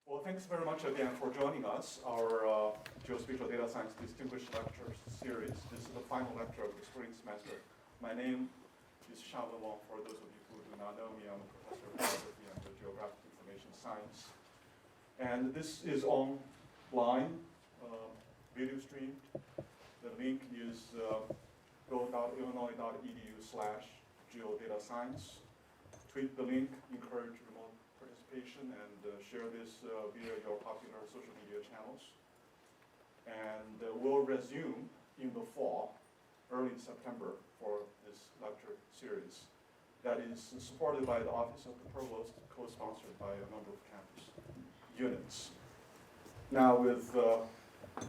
Well, thanks very much again for joining us, our Geospatial Data Science Distinguished Lecture Series. This is the final lecture of the spring semester. My name is Xiaowen Wang. For those of you who do not know me, I'm a professor of geography and geographic information science. And this is online, video streamed. The link is go.illinois.edu/geodatascience. Tweet the link, encourage remote participation, and share this via your popular social media channels. And we'll resume in the fall, early September, for this lecture series that is supported by the Office of the Provost, co-sponsored by a number of campus units. Now, with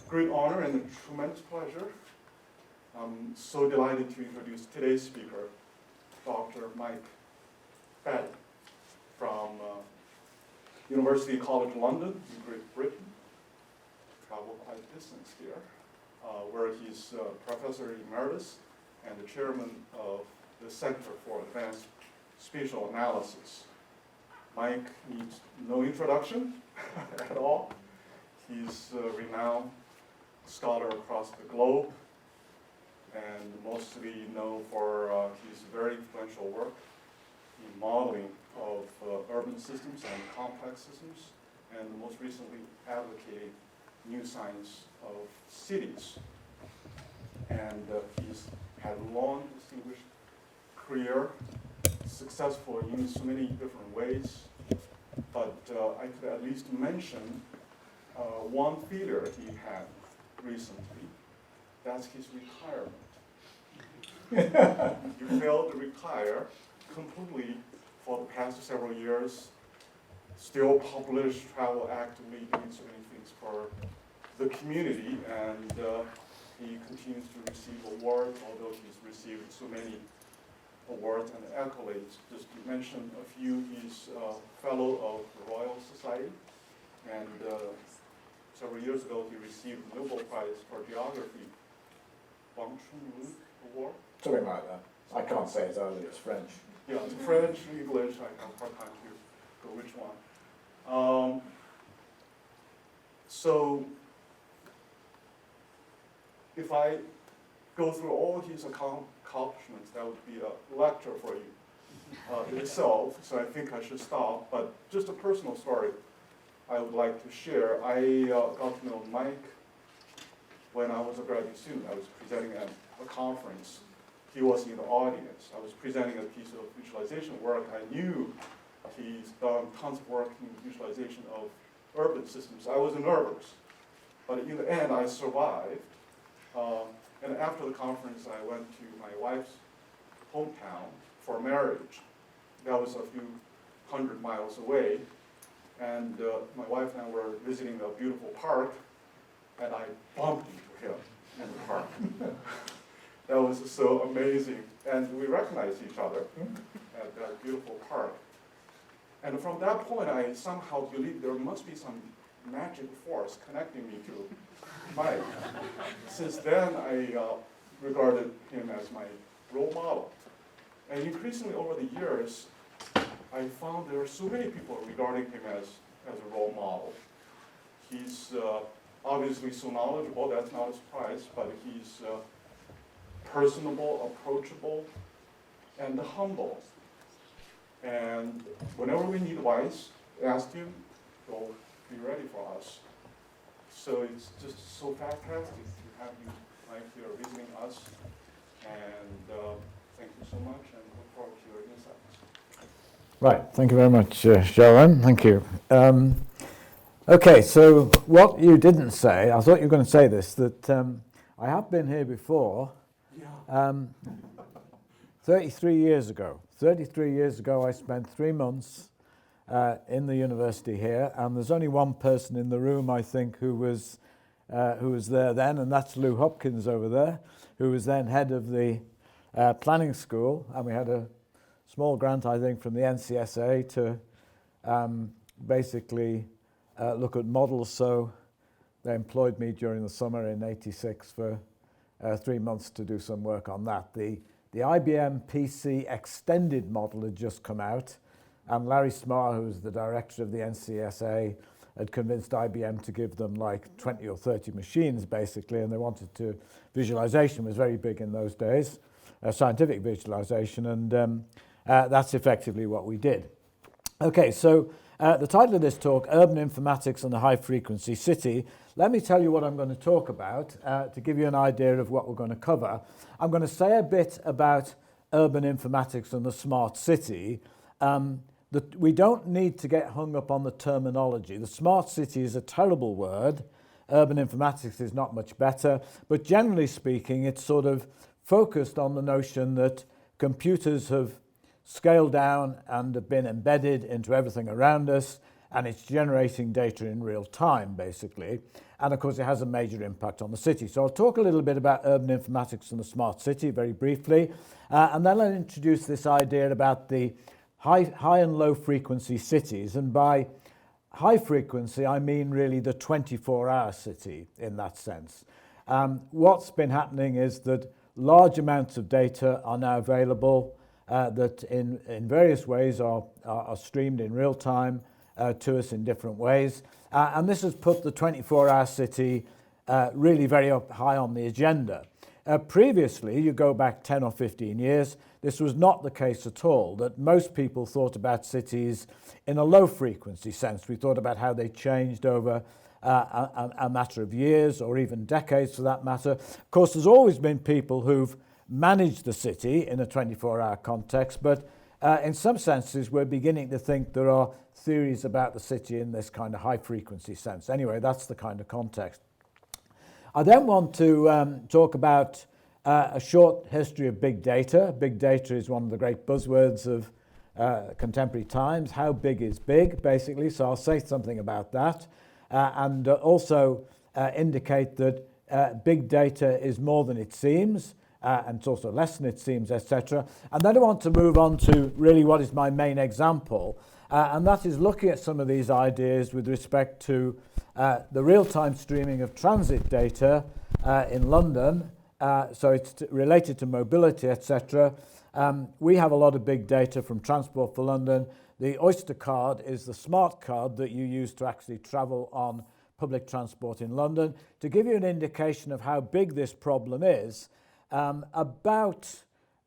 great honor and tremendous pleasure, I'm so delighted to introduce today's speaker, Dr. Mike Faddy from University College London in Great Britain. Traveled quite a distance here, where he's Professor Emeritus and the Chairman of the Center for Advanced Spatial Analysis. Mike needs no introduction at all. He's a renowned scholar across the globe, and mostly known for his very influential work in modeling of urban systems and complex systems, and most recently advocating new science of cities. And he's had a long, distinguished career, successful in so many different ways, but I could at least mention one failure he had recently. That's his retirement. He failed to retire completely for the past several years, still publish, travel actively, doing so many things for the community, and he continues to receive awards, although he's received so many awards and accolades. Just to mention a few, he's a fellow of the Royal Society, and several years ago he received the Nobel Prize for Geography, Bangchun Award. Something like that. I can't say it either, it's French. Yeah, it's French, English, I have a hard time to go which one. So, if I go through all his accomplishments, that would be a lecture for you in itself, so I think I should stop. But just a personal story I would like to share. I got to know Mike when I was a graduate student. I was presenting at a conference. He was in the audience. I was presenting a piece of visualization work. I knew he's done tons of work in visualization of urban systems. I was nervous, but in the end, I survived. And after the conference, I went to my wife's hometown for marriage. That was a few 100 miles away. And my wife and I were visiting a beautiful park, and I bumped into him in the park. That was so amazing. And we recognized each other at that beautiful park. And from that point, I somehow believed there must be some magic force connecting me to Mike. Since then, I regarded him as my role model. And increasingly over the years, I found there are so many people regarding him as a role model. He's obviously so knowledgeable, that's not a surprise, but he's personable, approachable, and humble. And whenever we need advice, ask him, he'll be ready for us. So it's just so fantastic to have you, Mike, here visiting us. And thank you so much, and look forward to your insights. Right, thank you very much, Sharon. Thank you. Okay, so what you didn't say, I thought you were going to say this, that I have been here before. Yeah. 33 years ago. 33 years ago, I spent 3 months in the university here, and there's only one person in the room, I think, who was there then, and that's Lou Hopkins over there, who was then head of the planning school, and we had a small grant, I think, from the NCSA to basically look at models. So they employed me during the summer in '86 for 3 months to do some work on that. The IBM PC extended model had just come out, and Larry Smarr, who was the director of the NCSA, had convinced IBM to give them like 20 or 30 machines, basically, and they wanted to, visualization was very big in those days, scientific visualization, and that's effectively what we did. Okay, so the title of this talk, Urban Informatics and the High Frequency City. Let me tell you what I'm going to talk about to give you an idea of what we're going to cover. I'm going to say a bit about urban informatics and the smart city. We don't need to get hung up on the terminology. The smart city is a terrible word. Urban informatics is not much better. But generally speaking, it's sort of focused on the notion that computers have scaled down and have been embedded into everything around us, and it's generating data in real time, basically. And of course, it has a major impact on the city. So I'll talk a little bit about urban informatics and the smart city very briefly, and then I'll introduce this idea about the high and low frequency cities. And by high frequency, I mean really the 24-hour city in that sense. What's been happening is that large amounts of data are now available that in various ways are streamed in real time to us in different ways. And this has put the 24-hour city really very up high on the agenda. Previously, you go back 10 or 15 years, this was not the case at all, that most people thought about cities in a low frequency sense. We thought about how they changed over a matter of years or even decades for that matter. Of course, there's always been people who've managed the city in a 24-hour context, but in some senses we're beginning to think there are theories about the city in this kind of high frequency sense. Anyway, that's the kind of context. I then want to talk about a short history of big data. Big data is one of the great buzzwords of contemporary times. How big is big, basically? So I'll say something about that and also indicate that big data is more than it seems, and it's also less than it seems, etc. And then I want to move on to really what is my main example, and that is looking at some of these ideas with respect to the real-time streaming of transit data in London. So it's related to mobility, etc. We have a lot of big data from Transport for London. The Oyster card is the smart card that you use to actually travel on public transport in London. To give you an indication of how big this problem is, about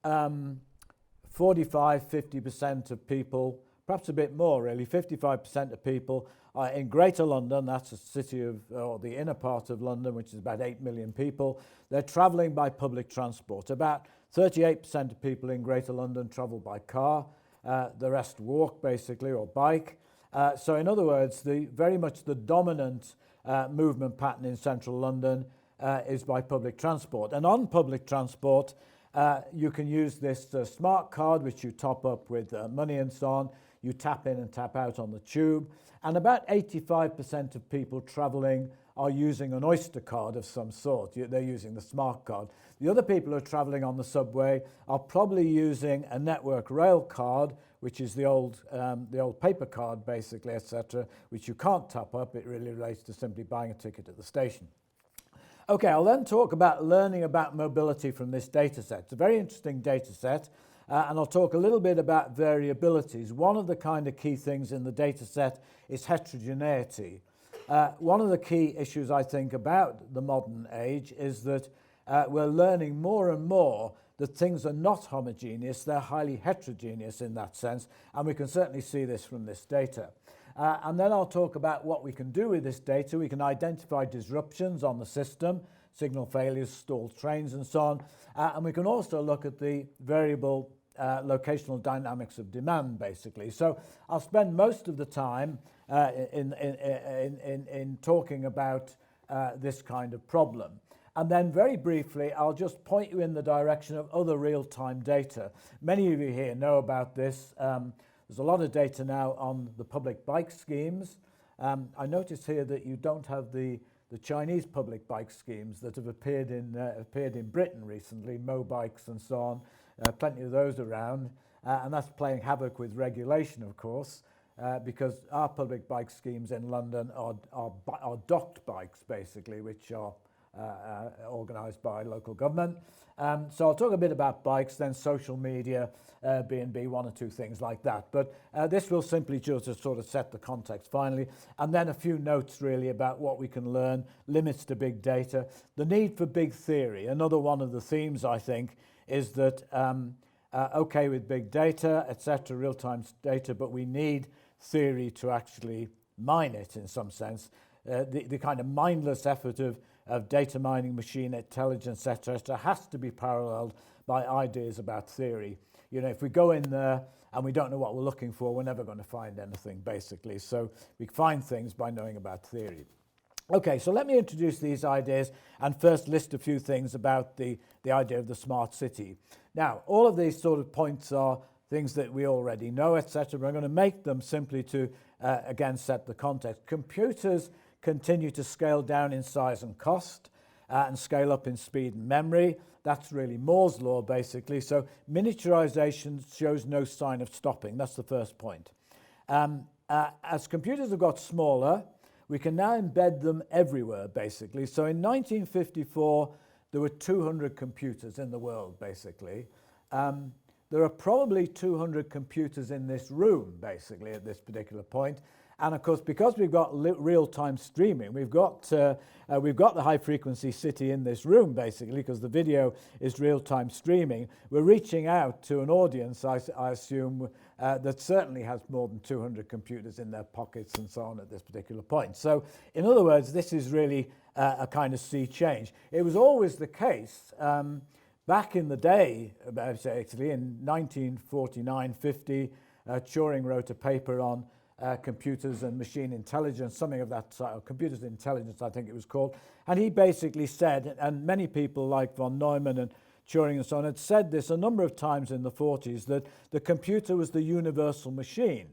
45-50% of people, perhaps a bit more really, 55% of people are in Greater London, that's a city of, or the inner part of London, which is about 8 million people. They're travelling by public transport. About 38% of people in Greater London travel by car, the rest walk basically, or bike. So in other words, very much the dominant movement pattern in central London is by public transport. And on public transport, you can use this smart card, which you top up with money and so on. You tap in and tap out on the tube. And about 85% of people travelling are using an Oyster card of some sort. They're using the smart card. The other people who are travelling on the subway are probably using a network rail card, which is the old paper card, basically, etc., which you can't top up. It really relates to simply buying a ticket at the station. Okay, I'll then talk about learning about mobility from this data set. It's a very interesting data set, and I'll talk a little bit about variabilities. One of the kind of key things in the data set is heterogeneity. One of the key issues, I think, about the modern age is that we're learning more and more that things are not homogeneous, they're highly heterogeneous in that sense, and we can certainly see this from this data. And then I'll talk about what we can do with this data. We can identify disruptions on the system, signal failures, stalled trains and so on, and we can also look at the variable locational dynamics of demand, basically. So I'll spend most of the time in talking about this kind of problem. And then very briefly, I'll just point you in the direction of other real-time data. Many of you here know about this. There's a lot of data now on the public bike schemes. I notice here that you don't have the Chinese public bike schemes that have appeared in Britain recently, Mobikes and so on. Plenty of those around, and that's playing havoc with regulation, of course, because our public bike schemes in London are docked bikes, basically, which are organised by local government. So I'll talk a bit about bikes, then social media, B&B, one or two things like that. But this will simply just to sort of set the context finally, and then a few notes really about what we can learn, limits to big data, the need for big theory. Another one of the themes, I think, is that okay with big data, etc., real-time data, but we need theory to actually mine it in some sense. The kind of mindless effort of data mining, machine intelligence, etc., has to be paralleled by ideas about theory. You know, if we go in there and we don't know what we're looking for, we're never going to find anything, basically. So we find things by knowing about theory. Okay, so let me introduce these ideas and first list a few things about the idea of the smart city. Now, all of these sort of points are things that we already know, etc. But I'm going to make them simply to, again, set the context. Computers continue to scale down in size and cost and scale up in speed and memory. That's really Moore's law, basically. So miniaturization shows no sign of stopping. That's the first point. As computers have got smaller, we can now embed them everywhere, basically. So in 1954, there were 200 computers in the world, basically. There are probably 200 computers in this room, basically, at this particular point. And of course, because we've got real-time streaming, we've got the high-frequency city in this room, basically, because the video is real-time streaming. We're reaching out to an audience, I assume, that certainly has more than 200 computers in their pockets and so on at this particular point. So, in other words, this is really a kind of sea change. It was always the case back in the day, actually, in 1949-50, Turing wrote a paper on computers and machine intelligence, something of that sort, computers intelligence, I think it was called. And he basically said, and many people like von Neumann and Turing and so on had said this a number of times in the 40s, that the computer was the universal machine.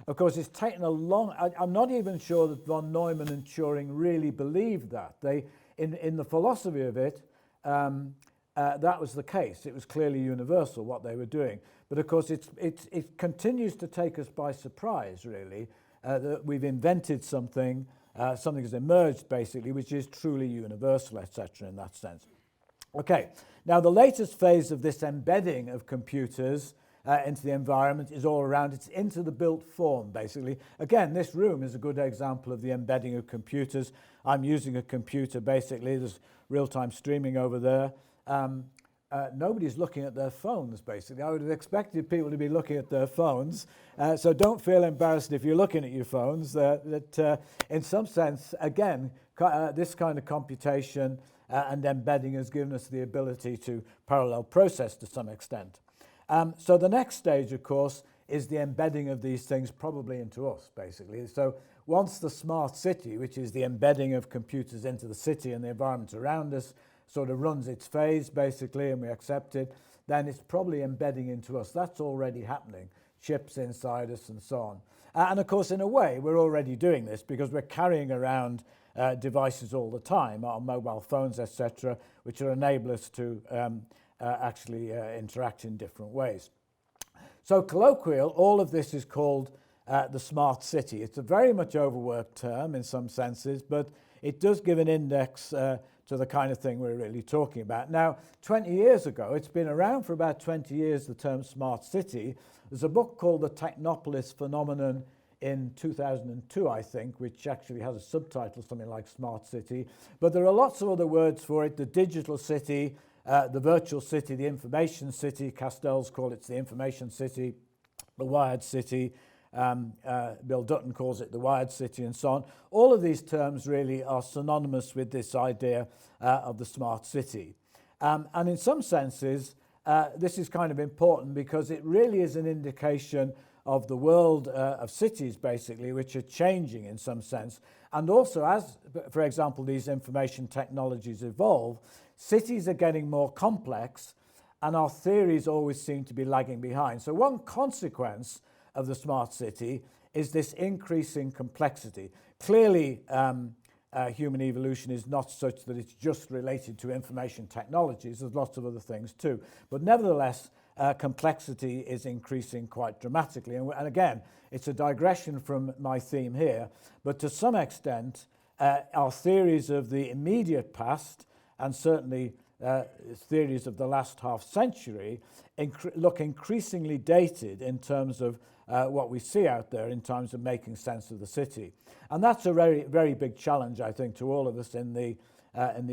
Of course, it's taken a long... I'm not even sure that von Neumann and Turing really believed that. They, in the philosophy of it, that was the case. It was clearly universal, what they were doing. But of course, it continues to take us by surprise, really, that we've invented something, something has emerged, basically, which is truly universal, etc., in that sense. Okay, now the latest phase of this embedding of computers into the environment is all around. It's into the built form, basically. Again, this room is a good example of the embedding of computers. I'm using a computer, basically. There's real-time streaming over there. Nobody's looking at their phones, basically. I would have expected people to be looking at their phones, so don't feel embarrassed if you're looking at your phones. That in some sense, again, this kind of computation and embedding has given us the ability to parallel process to some extent. So the next stage, of course, is the embedding of these things probably into us, basically. So once the smart city, which is the embedding of computers into the city and the environment around us, sort of runs its phase, basically, and we accept it, then it's probably embedding into us. That's already happening. Chips inside us and so on. And of course, in a way, we're already doing this because we're carrying around devices all the time, our mobile phones, etc., which enable us to actually interact in different ways. So colloquial, all of this is called the smart city. It's a very much overworked term in some senses, but it does give an index to the kind of thing we're really talking about. Now, 20 years ago, it's been around for about 20 years, the term smart city. There's a book called The Technopolis Phenomenon in 2002, I think, which actually has a subtitle, something like Smart City. But there are lots of other words for it: the digital city, the virtual city, the information city. Castells call it the information city, the wired city. Bill Dutton calls it the wired city and so on. All of these terms really are synonymous with this idea of the smart city. And in some senses, this is kind of important because it really is an indication of the world of cities, basically, which are changing in some sense. And also, as, for example, these information technologies evolve, cities are getting more complex and our theories always seem to be lagging behind. So one consequence of the smart city is this increasing complexity. Clearly, human evolution is not such that it's just related to information technologies. There's lots of other things too. But nevertheless, complexity is increasing quite dramatically. And again, it's a digression from my theme here, but to some extent, our theories of the immediate past, and certainly theories of the last half century, look increasingly dated in terms of what we see out there in terms of making sense of the city. And that's a very, very big challenge, I think, to all of us in the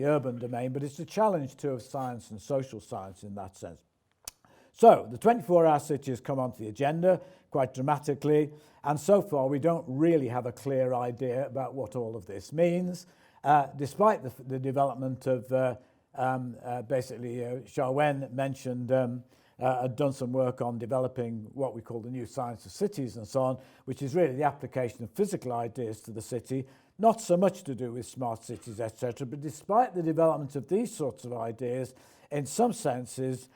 urban domain, but it's a challenge too of science and social science in that sense. So the 24-hour city has come onto the agenda quite dramatically, and so far we don't really have a clear idea about what all of this means, despite the development of basically Charwen mentioned had done some work on developing what we call the new science of cities and so on, which is really the application of physical ideas to the city, not so much to do with smart cities, etc. But despite the development of these sorts of ideas, in some senses,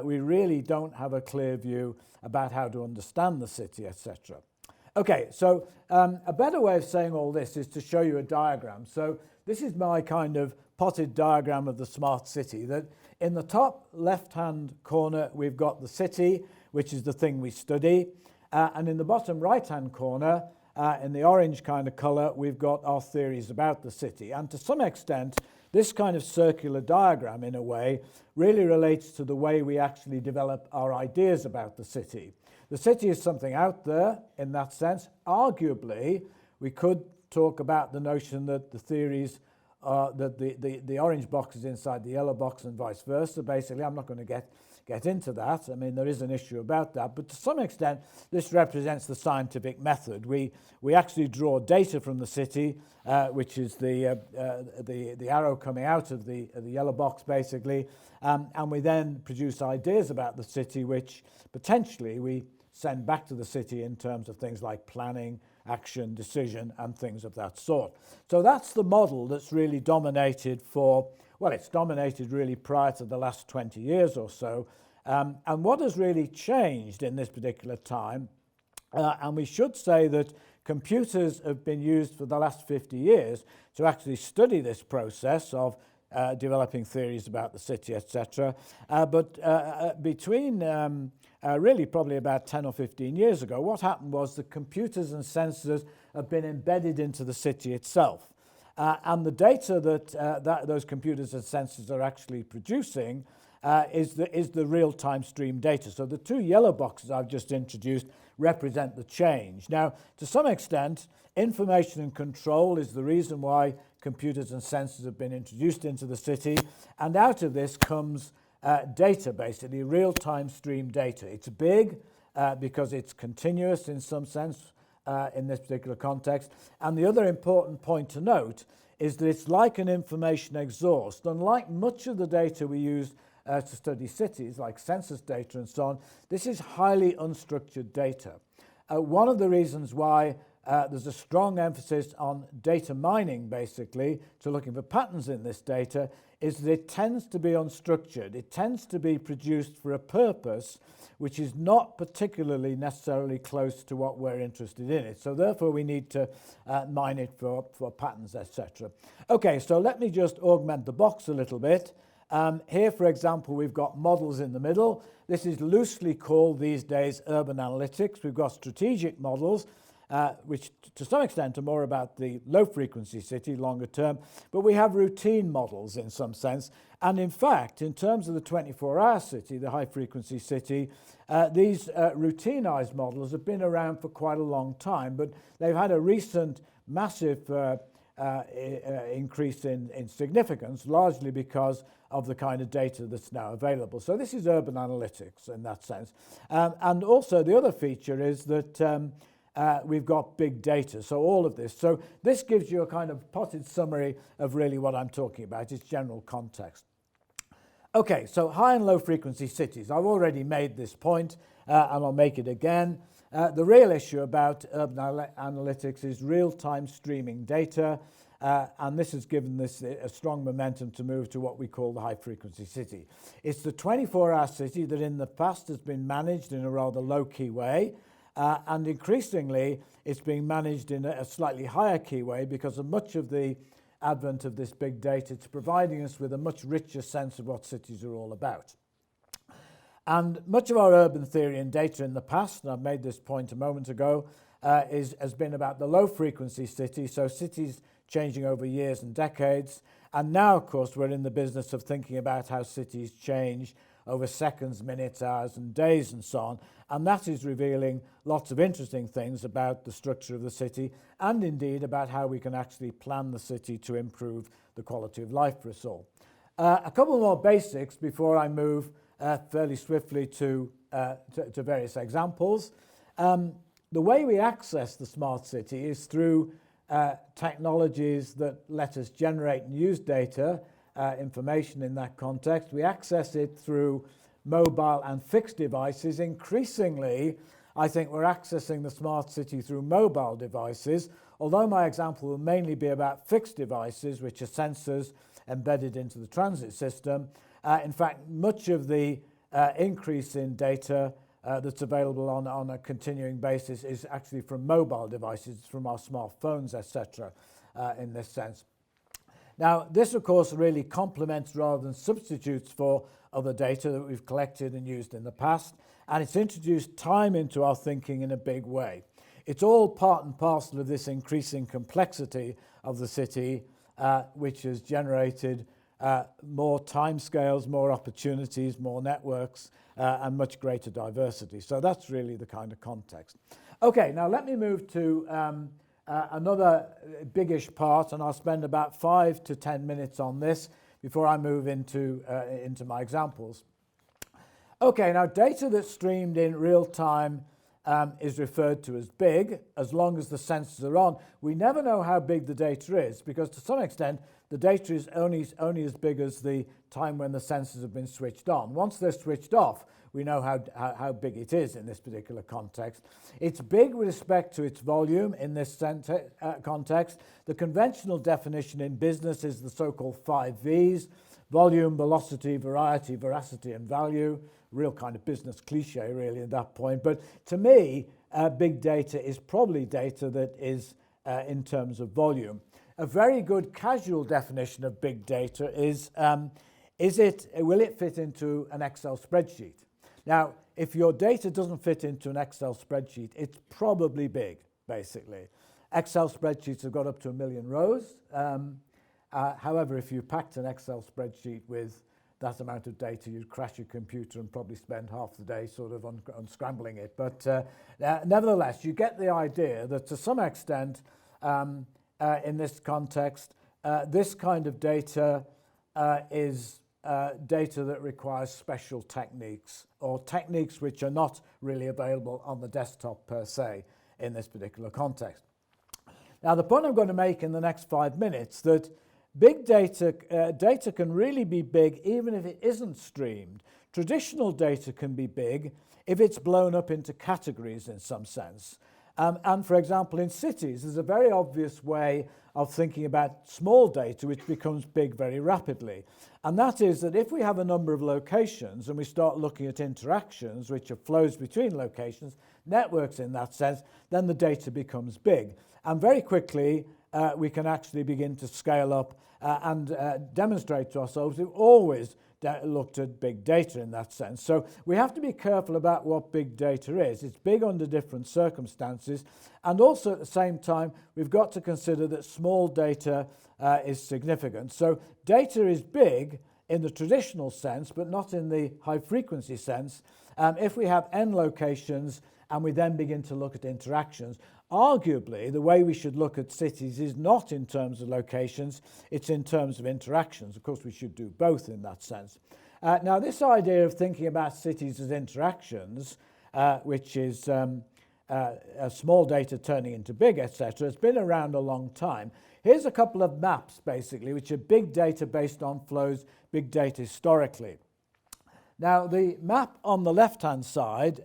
we really don't have a clear view about how to understand the city, etc. Okay, so a better way of saying all this is to show you a diagram. So this is my kind of potted diagram of the smart city, that in the top left-hand corner, we've got the city, which is the thing we study. And in the bottom right-hand corner, in the orange kind of color, we've got our theories about the city. And to some extent, this kind of circular diagram, in a way, really relates to the way we actually develop our ideas about the city. The city is something out there, in that sense. Arguably, we could talk about the notion that the theories that the orange box is inside the yellow box and vice versa. Basically, I'm not going to get into that. I mean, there is an issue about that. But to some extent, this represents the scientific method. We actually draw data from the city, which is the arrow coming out of the yellow box, basically. And we then produce ideas about the city, which potentially we send back to the city in terms of things like planning, action, decision, and things of that sort. So that's the model that's really dominated it's dominated really prior to the last 20 years or so. And what has really changed in this particular time, and we should say that computers have been used for the last 50 years to actually study this process of developing theories about the city, etc. But between really probably about 10 or 15 years ago, what happened was the computers and sensors have been embedded into the city itself. And the data that those computers and sensors are actually producing is the real-time stream data. So the two yellow boxes I've just introduced represent the change. Now, to some extent, information and control is the reason why computers and sensors have been introduced into the city, and out of this comes data, basically, real-time stream data. It's big because it's continuous in some sense in this particular context. And the other important point to note is that it's like an information exhaust. Unlike much of the data we use to study cities, like census data and so on, this is highly unstructured data. One of the reasons why there's a strong emphasis on data mining, basically, to looking for patterns in this data, is that it tends to be unstructured. It tends to be produced for a purpose which is not particularly necessarily close to what we're interested in it. So therefore we need to mine it for patterns, etc. Okay, so let me just augment the box a little bit. Here, for example, we've got models in the middle. This is loosely called these days urban analytics. We've got strategic models, which to some extent are more about the low-frequency city, longer term, but we have routine models in some sense. And in fact, in terms of the 24-hour city, the high-frequency city, these routinized models have been around for quite a long time, but they've had a recent massive increase in significance, largely because of the kind of data that's now available. So this is urban analytics in that sense. And also the other feature is that we've got big data, so all of this. So this gives you a kind of potted summary of really what I'm talking about, its general context. Okay, so high and low frequency cities. I've already made this point, and I'll make it again. The real issue about urban analytics is real-time streaming data, and this has given this a strong momentum to move to what we call the high-frequency city. It's the 24-hour city that in the past has been managed in a rather low-key way, and increasingly it's being managed in a slightly higher key way because of much of the advent of this big data. It's providing us with a much richer sense of what cities are all about. And much of our urban theory and data in the past, and I've made this point a moment ago, has been about the low-frequency city, so cities changing over years and decades. And now, of course, we're in the business of thinking about how cities change over seconds, minutes, hours, and days, and so on. And that is revealing lots of interesting things about the structure of the city, and indeed about how we can actually plan the city to improve the quality of life for us all. A couple more basics before I move fairly swiftly to various examples. The way we access the smart city is through technologies that let us generate and use data, information in that context. We access it through mobile and fixed devices. Increasingly, I think we're accessing the smart city through mobile devices, although my example will mainly be about fixed devices, which are sensors embedded into the transit system. In fact, much of the increase in data that's available on a continuing basis is actually from mobile devices, from our smartphones, etc., in this sense. Now, this, of course, really complements rather than substitutes for other data that we've collected and used in the past, and it's introduced time into our thinking in a big way. It's all part and parcel of this increasing complexity of the city, which has generated more timescales, more opportunities, more networks, and much greater diversity. So that's really the kind of context. Okay, now let me move to another biggish part, and I'll spend about 5 to 10 minutes on this before I move into my examples. Okay, now data that's streamed in real time is referred to as big, as long as the sensors are on. We never know how big the data is, because to some extent the data is only as big as the time when the sensors have been switched on. Once they're switched off, we know how big it is in this particular context. It's big with respect to its volume in this context. The conventional definition in business is the so-called 5 V's: volume, velocity, variety, veracity, and value. Real kind of business cliche, really, at that point. But to me, big data is probably data that is in terms of volume. A very good casual definition of big data is will it fit into an Excel spreadsheet? Now, if your data doesn't fit into an Excel spreadsheet, it's probably big, basically. Excel spreadsheets have got up to 1 million rows. However, if you packed an Excel spreadsheet with that amount of data, you'd crash your computer and probably spend half the day sort of unscrambling it. But nevertheless, you get the idea that to some extent, in this context, this kind of data is data that requires special techniques, or techniques which are not really available on the desktop per se in this particular context. Now, the point I'm going to make in the next 5 minutes that big data, data can really be big even if it isn't streamed. Traditional data can be big if it's blown up into categories in some sense. And for example, in cities, there's a very obvious way of thinking about small data which becomes big very rapidly. And that is that if we have a number of locations and we start looking at interactions, which are flows between locations, networks in that sense, then the data becomes big. And very quickly, we can actually begin to scale up and demonstrate to ourselves we've always looked at big data in that sense. So we have to be careful about what big data is. It's big under different circumstances, and also at the same time we've got to consider that small data is significant. So data is big in the traditional sense, but not in the high frequency sense. If we have n locations and we then begin to look at interactions, arguably, the way we should look at cities is not in terms of locations, it's in terms of interactions. Of course, we should do both in that sense. Now, this idea of thinking about cities as interactions, which is small data turning into big, etc., has been around a long time. Here's a couple of maps, basically, which are big data based on flows, big data historically. Now, the map on the left-hand side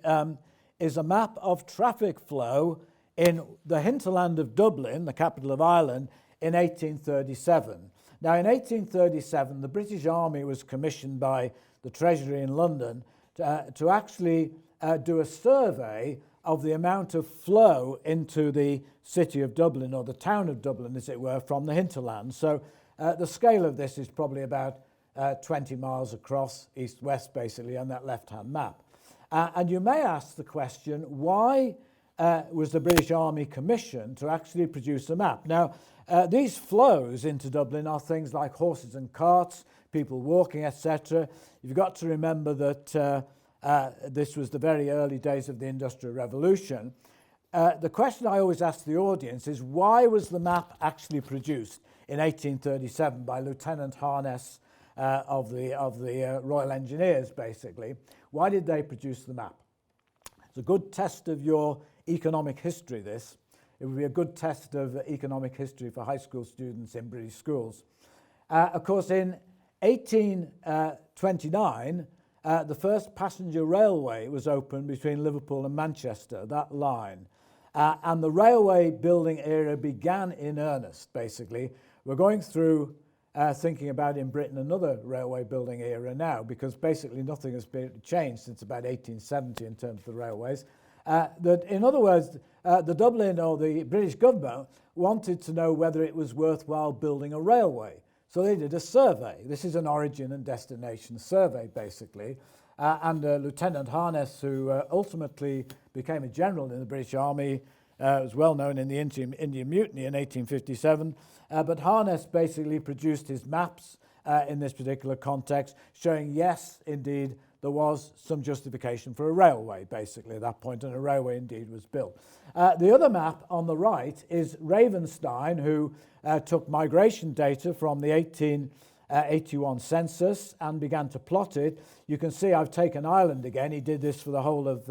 is a map of traffic flow in the hinterland of Dublin, the capital of Ireland, in 1837. Now, in 1837, the British Army was commissioned by the Treasury in London to actually do a survey of the amount of flow into the city of Dublin, or the town of Dublin, as it were, from the hinterland. So the scale of this is probably about 20 miles across, east-west, basically, on that left-hand map. And you may ask the question, why was the British Army commissioned to actually produce a map. Now, these flows into Dublin are things like horses and carts, people walking, etc. You've got to remember that this was the very early days of the Industrial Revolution. The question I always ask the audience is, why was the map actually produced in 1837 by Lieutenant Harness of the Royal Engineers, basically? Why did they produce the map? It's a good test of your economic history, this. It would be a good test of economic history for high school students in British schools. Of course, in 1829, the first passenger railway was opened between Liverpool and Manchester, that line. And the railway building era began in earnest, basically. We're going through thinking about in Britain another railway building era now, because basically nothing has been changed since about 1870 in terms of the railways. That, in other words, the Dublin or the British government wanted to know whether it was worthwhile building a railway. So they did a survey. This is an origin and destination survey, basically. And Lieutenant Harness, who ultimately became a general in the British Army, was well known in the Indian Mutiny in 1857. But Harness basically produced his maps in this particular context, showing, yes, indeed, there was some justification for a railway, basically, at that point, and a railway indeed was built. The other map on the right is Ravenstein, who took migration data from the 1881 census and began to plot it. You can see I've taken Ireland again. He did this for the whole of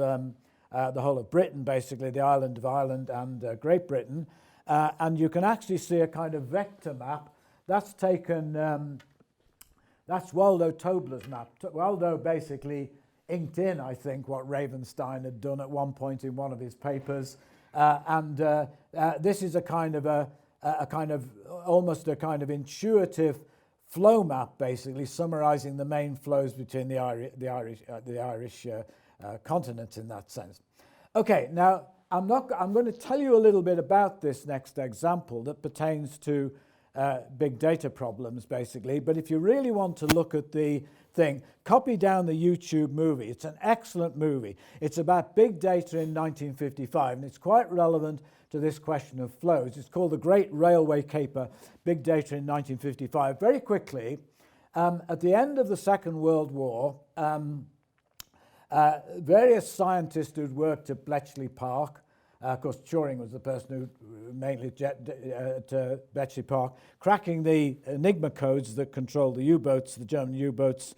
Britain, basically, the island of Ireland and Great Britain. And you can actually see a kind of vector map. That's taken, that's Waldo Tobler's map. Waldo basically inked in, I think, what Ravenstein had done at one point in one of his papers. This is almost a kind of intuitive flow map, basically summarizing the main flows between the Irish continent in that sense. Okay, now I'm going to tell you a little bit about this next example that pertains to big data problems, basically. But if you really want to look at the thing, copy down the YouTube movie. It's an excellent movie. It's about big data in 1955, and it's quite relevant to this question of flows. It's called The Great Railway Caper, Big Data in 1955. Very quickly, at the end of the Second World War, various scientists who'd worked at Bletchley Park, of course Turing was the person who mainly at Bletchley Park, cracking the Enigma codes that controlled the U-boats, the German U-boats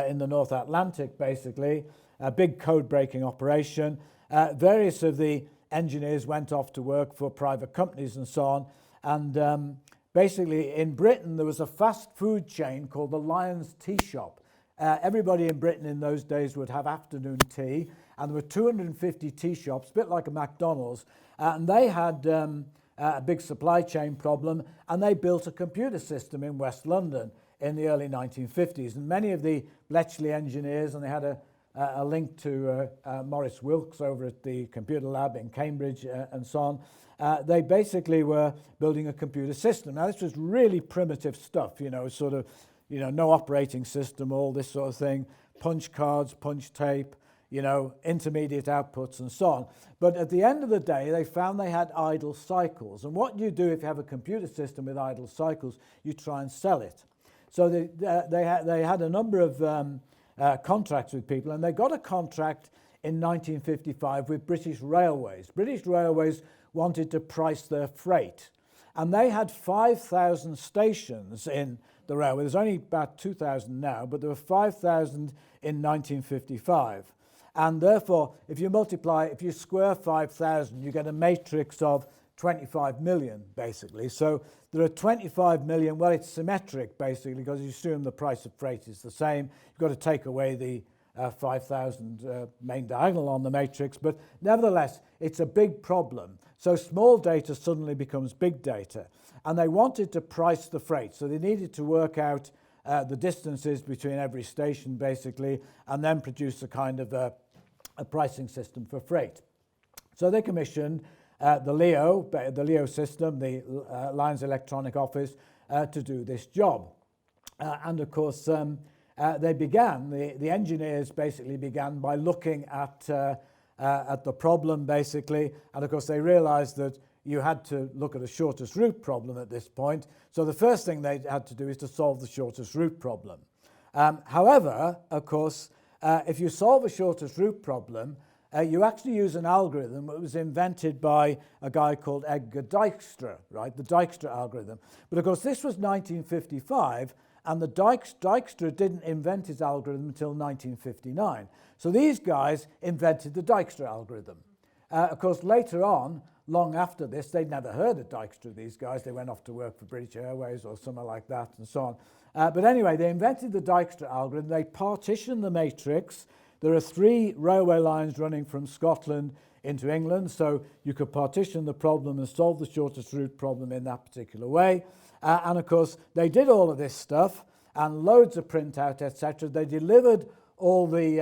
in the North Atlantic, basically. A big code-breaking operation. Various of the engineers went off to work for private companies and so on. And basically in Britain there was a fast food chain called the Lions Tea Shop. Everybody in Britain in those days would have afternoon tea, and there were 250 tea shops, a bit like a McDonald's, and they had a big supply chain problem, and they built a computer system in West London in the early 1950s. And many of the Bletchley engineers, and they had a link to Maurice Wilkes over at the computer lab in Cambridge and so on, they basically were building a computer system. Now this was really primitive stuff, sort of, no operating system, all this sort of thing, punch cards, punch tape, intermediate outputs and so on. But at the end of the day, they found they had idle cycles. And what you do if you have a computer system with idle cycles, you try and sell it. So they had a number of contracts with people, and they got a contract in 1955 with British Railways. British Railways wanted to price their freight, and they had 5,000 stations in the railway. There's only about 2,000 now, but there were 5,000 in 1955. And therefore, if you square 5,000, you get a matrix of 25 million, basically. So there are 25 million, well, it's symmetric, basically, because you assume the price of freight is the same. You've got to take away the 5,000 main diagonal on the matrix, but nevertheless, it's a big problem. So small data suddenly becomes big data, and they wanted to price the freight, so they needed to work out the distances between every station, basically, and then produce a kind of a pricing system for freight. So they commissioned the LEO system, the Lions Electronic Office, to do this job. And of course, the engineers basically began by looking at at the problem, basically. And of course, they realized that you had to look at a shortest route problem at this point. So the first thing they had to do is to solve the shortest route problem. However, of course, if you solve a shortest route problem, you actually use an algorithm that was invented by a guy called Edgar Dijkstra, right? The Dijkstra algorithm. But of course, this was 1955, and the Dijkstra didn't invent his algorithm until 1959. So these guys invented the Dijkstra algorithm. Of course, later on, long after this, they'd never heard of Dijkstra, these guys. They went off to work for British Airways or somewhere like that and so on. But anyway, they invented the Dijkstra algorithm. They partitioned the matrix. There are 3 railway lines running from Scotland into England, so you could partition the problem and solve the shortest route problem in that particular way. And of course, they did all of this stuff and loads of printout, etc. They delivered all the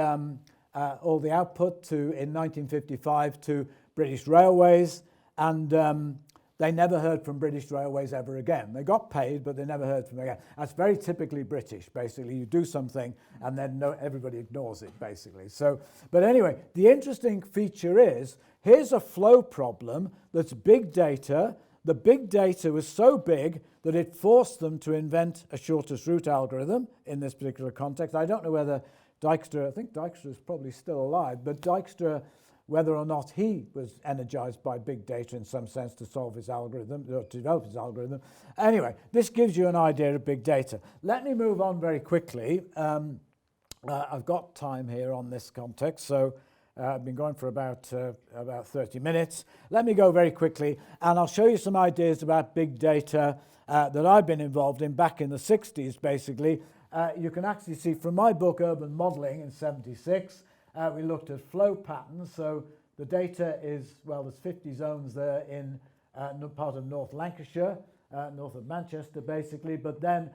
output in 1955 to British Railways, and they never heard from British Railways ever again. They got paid, but they never heard from them again. That's very typically British, basically. You do something, and then everybody ignores it, basically. So, but anyway, the interesting feature is, here's a flow problem that's big data. The big data was so big that it forced them to invent a shortest route algorithm in this particular context. I don't know whether Dijkstra, I think Dijkstra is probably still alive, but Dijkstra, whether or not he was energized by big data in some sense to solve his algorithm, or to develop his algorithm. Anyway, this gives you an idea of big data. Let me move on very quickly. I've got time here on this context, so I've been going for about 30 minutes. Let me go very quickly, and I'll show you some ideas about big data that I've been involved in back in the 60s, basically. You can actually see from my book, Urban Modeling, in 76, we looked at flow patterns. So the data is, well, there's 50 zones there in part of North Lancashire, north of Manchester, basically. But then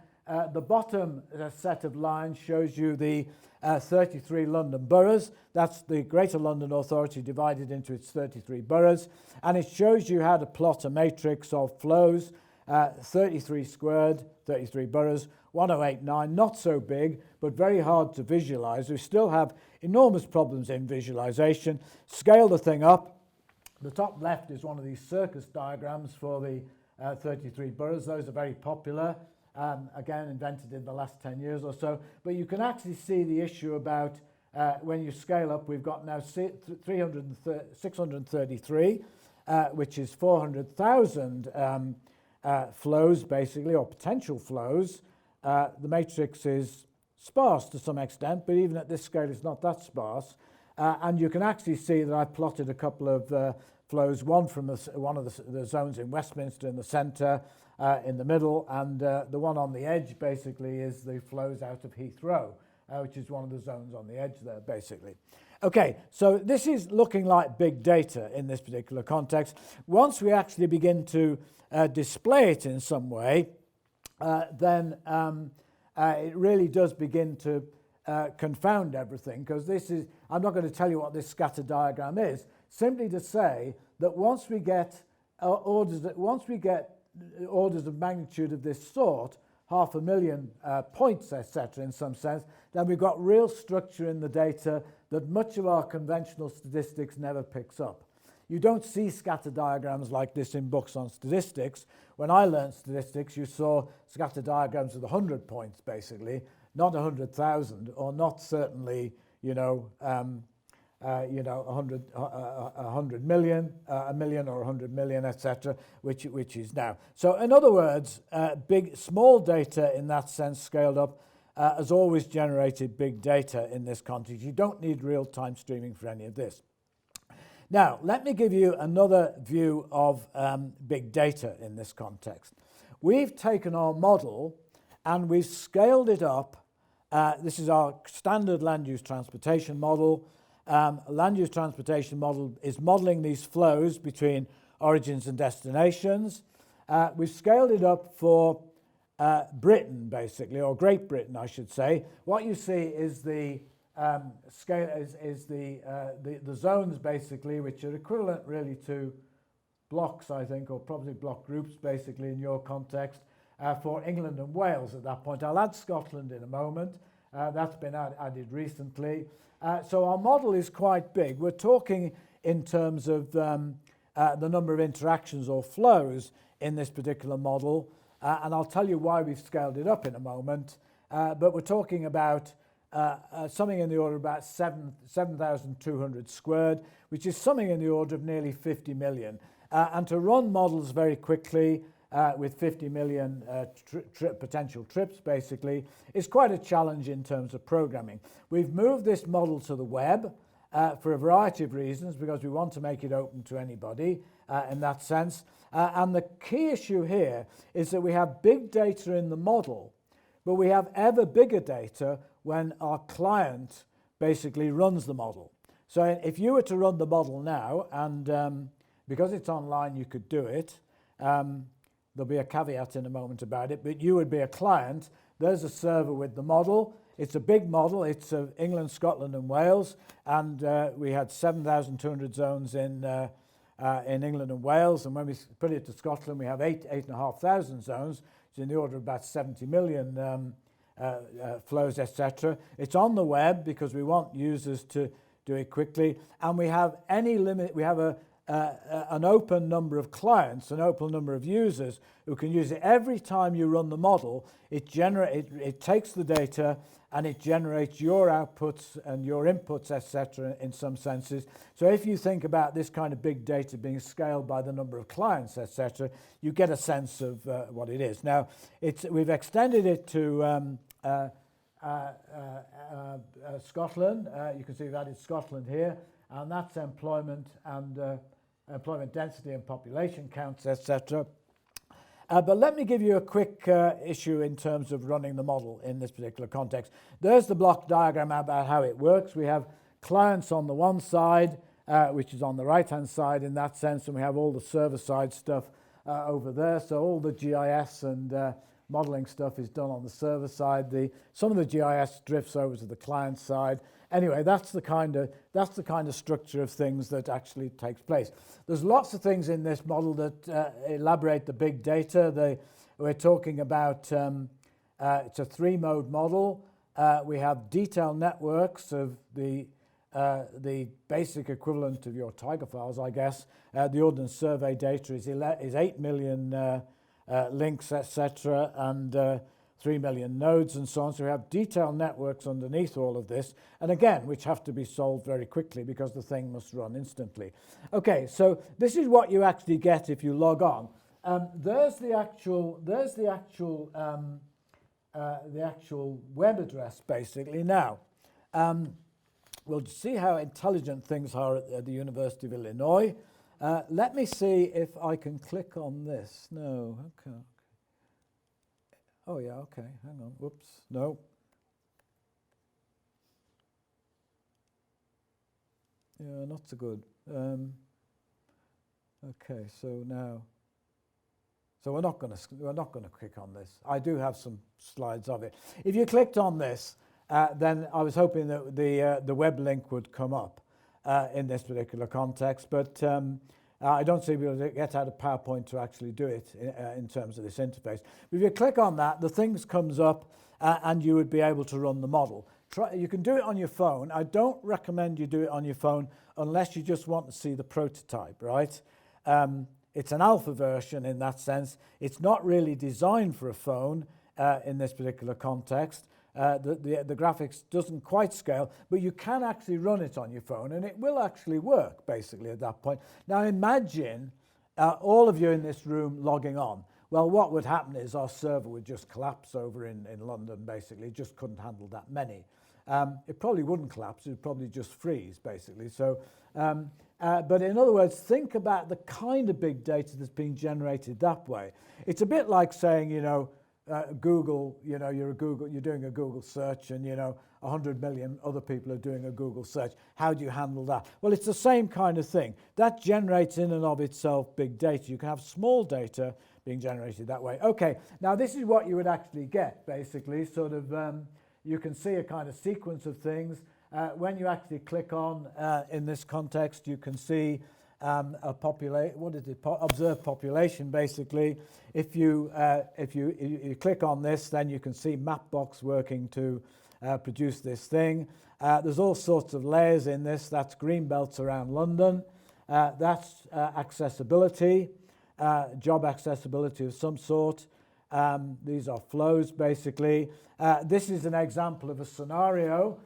the bottom set of lines shows you the 33 London boroughs. That's the Greater London Authority divided into its 33 boroughs. And it shows you how to plot a matrix of flows, 33 squared, 33 boroughs, 1089, not so big, but very hard to visualize. We still have enormous problems in visualization. Scale the thing up. The top left is one of these circus diagrams for the 33 boroughs. Those are very popular, again, invented in the last 10 years or so. But you can actually see the issue about when you scale up, we've got now 633, which is 400,000 flows, basically, or potential flows. The matrix is sparse to some extent, but even at this scale, it's not that sparse. And you can actually see that I plotted a couple of flows, one from one of the zones in Westminster in the centre, in the middle, and the one on the edge, basically, is the flows out of Heathrow, which is one of the zones on the edge there, basically. Okay, so this is looking like big data in this particular context. Once we actually begin to display it in some way, then it really does begin to confound everything, because this is, I'm not going to tell you what this scatter diagram is, simply to say that once we get orders of magnitude of this sort, 500,000 points, etc., in some sense, then we've got real structure in the data that much of our conventional statistics never picks up. You don't see scatter diagrams like this in books on statistics. When I learned statistics, you saw scatter diagrams with 100 points, basically, not 100,000, or not certainly, 100 million, a million or 100 million, etc., which is now. So, in other words, small data in that sense, scaled up, has always generated big data in this context. You don't need real-time streaming for any of this. Now, let me give you another view of big data in this context. We've taken our model and we've scaled it up. This is our standard land use transportation model. Land use transportation model is modeling these flows between origins and destinations. We've scaled it up for Britain, basically, or Great Britain, I should say. What you see is the scale is the zones, basically, which are equivalent really to blocks, I think, or probably block groups, basically, in your context, for England and Wales at that point. I'll add Scotland in a moment. That's been added recently. So our model is quite big. We're talking in terms of the number of interactions or flows in this particular model, and I'll tell you why we've scaled it up in a moment. But we're talking about something in the order of about 7,200 squared, which is something in the order of nearly 50 million. And to run models very quickly with 50 million potential trips, basically, is quite a challenge in terms of programming. We've moved this model to the web for a variety of reasons, because we want to make it open to anybody in that sense. And the key issue here is that we have big data in the model, but we have ever bigger data when our client basically runs the model. So if you were to run the model now, and because it's online you could do it, there'll be a caveat in a moment about it, but you would be a client. There's a server with the model. It's a big model. It's of England, Scotland and Wales, and we had 7,200 zones in England and Wales, and when we put it to Scotland we have 8,500 zones, which is in the order of about 70 million flows, etc. It's on the web because we want users to do it quickly, and we have any limit. We have an open number of clients, an open number of users who can use it. Every time you run the model, it takes the data and it generates your outputs and your inputs, etc. in some senses. So if you think about this kind of big data being scaled by the number of clients, etc., you get a sense of what it is. Now, we've extended it to Scotland. You can see that is Scotland here, and that's employment and employment density and population counts, etc. But let me give you a quick issue in terms of running the model in this particular context. There's the block diagram about how it works. We have clients on the one side, which is on the right-hand side in that sense, and we have all the server-side stuff over there. So all the GIS and modeling stuff is done on the server side. Some of the GIS drifts over to the client side. Anyway, that's the kind of structure of things that actually takes place. There's lots of things in this model that elaborate the big data. We're talking about it's a three-mode model. We have detailed networks of the basic equivalent of your Tiger files, I guess. The Ordnance Survey data is 8 million links, etc., and 3 million nodes and so on. So we have detailed networks underneath all of this, and again, which have to be solved very quickly because the thing must run instantly. Okay, so this is what you actually get if you log on. There's the actual web address basically. Now, we'll see how intelligent things are at the University of Illinois. Let me see if I can click on this. No, okay. Oh yeah, okay, hang on, whoops, no. Yeah, not so good. Okay, so now, we're not going to click on this. I do have some slides of it. If you clicked on this, then I was hoping that the web link would come up in this particular context, but I don't see people get out of PowerPoint to actually do it in terms of this interface. But if you click on that, the things comes up and you would be able to run the model. You can do it on your phone. I don't recommend you do it on your phone unless you just want to see the prototype, right? It's an alpha version in that sense. It's not really designed for a phone in this particular context. The graphics doesn't quite scale, but you can actually run it on your phone and it will actually work basically at that point. Now imagine all of you in this room logging on. Well, what would happen is our server would just collapse over in London basically. It just couldn't handle that many. It probably wouldn't collapse, it would probably just freeze basically. So, but in other words, think about the kind of big data that's being generated that way. It's a bit like saying, you know, Google, you know, you're doing a Google search and, you know, 100 million other people are doing a Google search. How do you handle that? Well, it's the same kind of thing. That generates in and of itself big data. You can have small data being generated that way. Okay, now this is what you would actually get, basically, sort of, you can see a kind of sequence of things. When you actually click on, in this context, you can see observed population basically. If you click on this, then you can see Mapbox working to produce this thing. There's all sorts of layers in this. That's green belts around London. That's accessibility, job accessibility of some sort. These are flows, basically. This is an example of a scenario,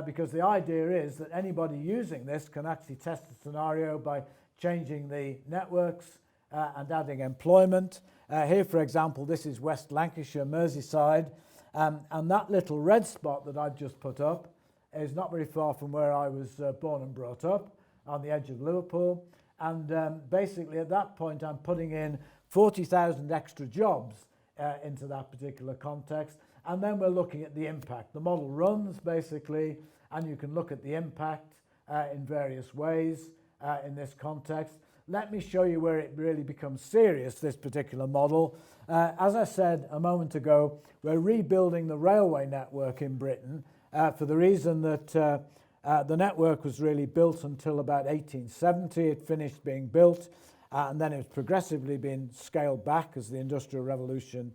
because the idea is that anybody using this can actually test the scenario by changing the networks and adding employment. Here, for example, this is West Lancashire, Merseyside, and that little red spot that I've just put up is not very far from where I was born and brought up, on the edge of Liverpool. And basically at that point I'm putting in 40,000 extra jobs into that particular context, and then we're looking at the impact. The model runs basically, and you can look at the impact in various ways in this context. Let me show you where it really becomes serious, this particular model. As I said a moment ago, we're rebuilding the railway network in Britain for the reason that the network was really built until about 1870. It finished being built, and then it's progressively been scaled back as the Industrial Revolution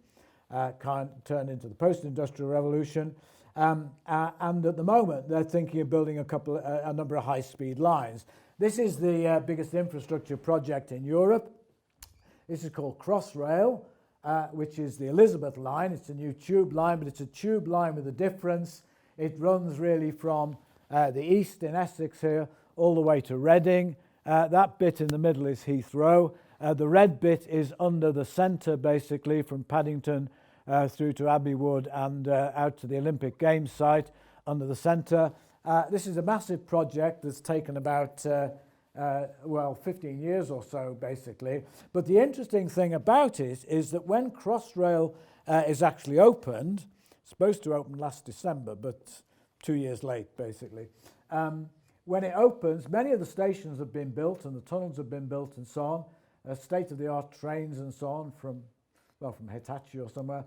turned into the Post-Industrial Revolution. And at the moment, they're thinking of building a number of high-speed lines. This is the biggest infrastructure project in Europe. This is called Crossrail, which is the Elizabeth line. It's a new tube line, but it's a tube line with a difference. It runs really from the east in Essex here all the way to Reading. That bit in the middle is Heathrow. The red bit is under the centre, basically, from Paddington through to Abbey Wood and out to the Olympic Games site under the centre. This is a massive project that's taken about, 15 years or so, basically. But the interesting thing about it is that when Crossrail is actually opened, supposed to open last December, but 2 years late, basically. When it opens, many of the stations have been built and the tunnels have been built and so on, state-of-the-art trains and so on from Hitachi or somewhere.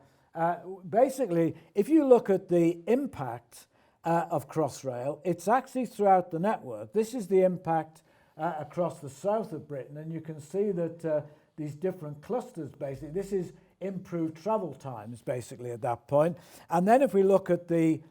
Basically, if you look at the impact of Crossrail, it's actually throughout the network. This is the impact across the south of Britain, and you can see that these different clusters, basically, this is improved travel times, basically, at that point. And then if we look at the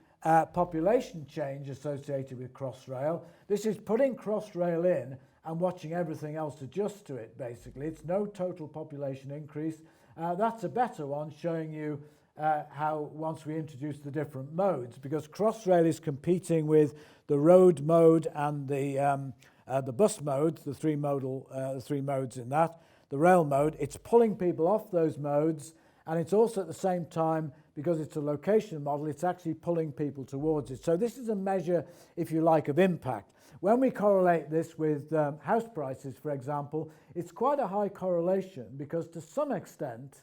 population change associated with Crossrail, this is putting Crossrail in and watching everything else adjust to it, basically. It's no total population increase. That's a better one, showing you how once we introduce the different modes, because Crossrail is competing with the road mode and the bus modes, the three modes in that, the rail mode. It's pulling people off those modes, and it's also at the same time, because it's a location model, it's actually pulling people towards it. So this is a measure, if you like, of impact. When we correlate this with house prices, for example, it's quite a high correlation, because to some extent,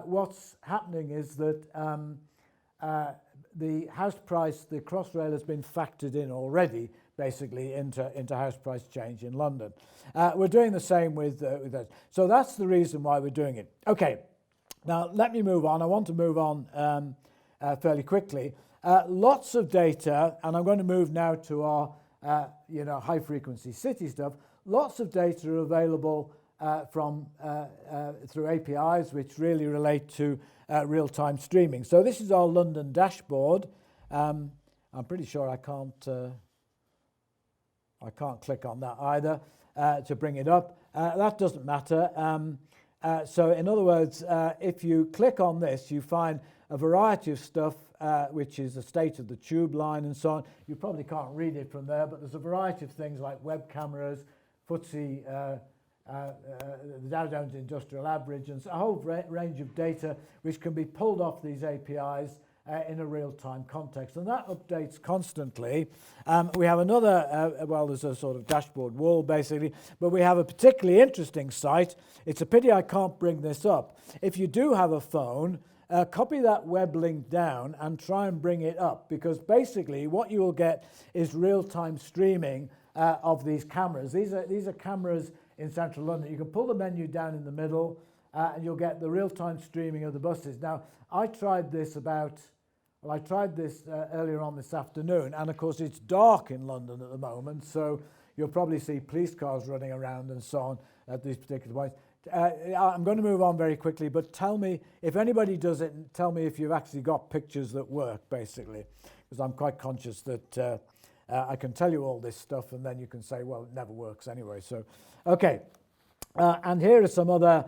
what's happening is that the house price, the Crossrail has been factored in already, basically, into house price change in London. We're doing the same with that. So that's the reason why we're doing it. Okay, now let me move on. I want to move on fairly quickly. Lots of data, and I'm going to move now to our high-frequency city stuff. Lots of data are available through APIs, which really relate to real-time streaming. So this is our London dashboard. I'm pretty sure I can't click on that either to bring it up. That doesn't matter. So in other words, if you click on this, you find a variety of stuff, which is the state of the tube line and so on. You probably can't read it from there, but there's a variety of things like web cameras, FTSE, the Dow Jones Industrial Average, and a whole range of data which can be pulled off these APIs in a real-time context. And that updates constantly. We have another, there's a sort of dashboard wall, basically, but we have a particularly interesting site. It's a pity I can't bring this up. If you do have a phone, copy that web link down and try and bring it up, because basically what you will get is real-time streaming of these cameras. These are cameras in central London. You can pull the menu down in the middle and you'll get the real-time streaming of the buses. Now, I tried this earlier on this afternoon, and of course it's dark in London at the moment, so you'll probably see police cars running around and so on at these particular points. I'm going to move on very quickly, but tell me, if anybody does it, tell me if you've actually got pictures that work, basically. because I'm quite conscious that I can tell you all this stuff and then you can say, well, it never works anyway. So, okay. And here are some other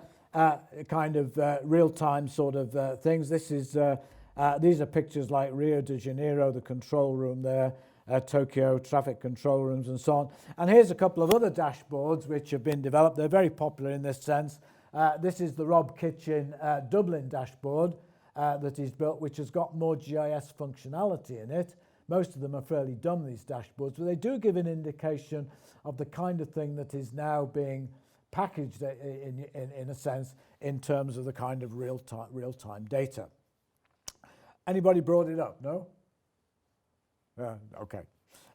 kind of real-time sort of things. These are pictures like Rio de Janeiro, the control room there, Tokyo, traffic control rooms and so on. And here's a couple of other dashboards which have been developed. They're very popular in this sense. This is the Rob Kitchen Dublin dashboard that he's built, which has got more GIS functionality in it. Most of them are fairly dumb, these dashboards, but they do give an indication of the kind of thing that is now being packaged in a sense in terms of the kind of real-time data. Anybody brought it up? No? Okay.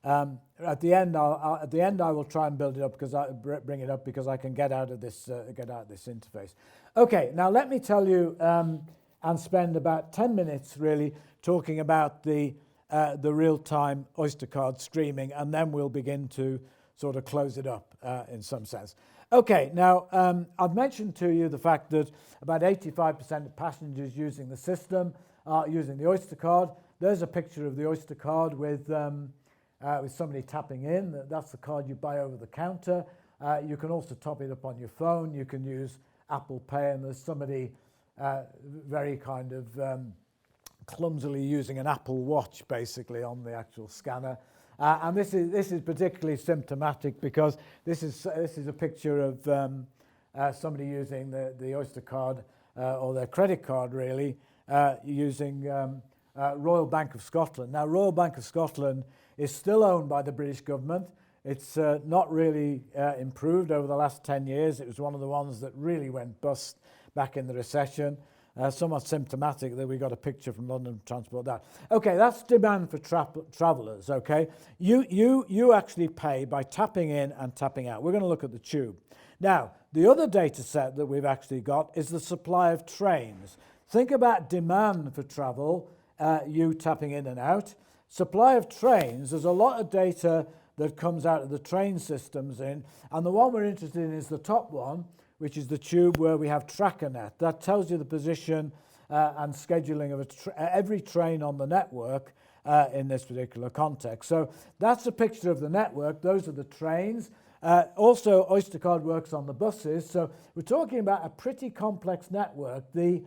At the end, I will try and build it up because bring it up because I can get out of this interface. Okay. Now let me tell you and spend about 10 minutes really talking about the real-time Oyster card streaming, and then we'll begin to sort of close it up in some sense. Okay, now I've mentioned to you the fact that about 85% of passengers using the system are using the Oyster card. There's a picture of the Oyster card with somebody tapping in. That's the card you buy over the counter. You can also top it up on your phone. You can use Apple Pay, and there's somebody very kind of clumsily using an Apple Watch basically on the actual scanner. And this is particularly symptomatic because this is a picture of somebody using the Oyster card or their credit card really using Royal Bank of Scotland. Now Royal Bank of Scotland is still owned by the British government. It's not really improved over the last 10 years. It was one of the ones that really went bust back in the recession. Somewhat symptomatic that we got a picture from London Transport that. Okay, that's demand for travellers, okay? You actually pay by tapping in and tapping out. We're going to look at the tube. Now, the other data set that we've actually got is the supply of trains. Think about demand for travel, you tapping in and out. Supply of trains, there's a lot of data that comes out of the train systems in, and the one we're interested in is the top one, which is the tube where we have TrackerNet. That tells you the position and scheduling of every train on the network in this particular context. So that's a picture of the network. Those are the trains. Also, Oyster card works on the buses. So we're talking about a pretty complex network. The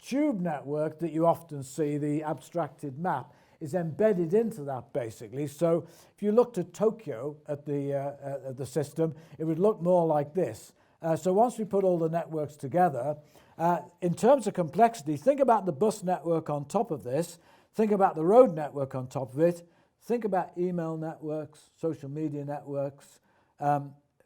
tube network that you often see, the abstracted map, is embedded into that basically. So if you looked at Tokyo at the system, it would look more like this. So once we put all the networks together, in terms of complexity, think about the bus network on top of this, think about the road network on top of it, think about email networks, social media networks,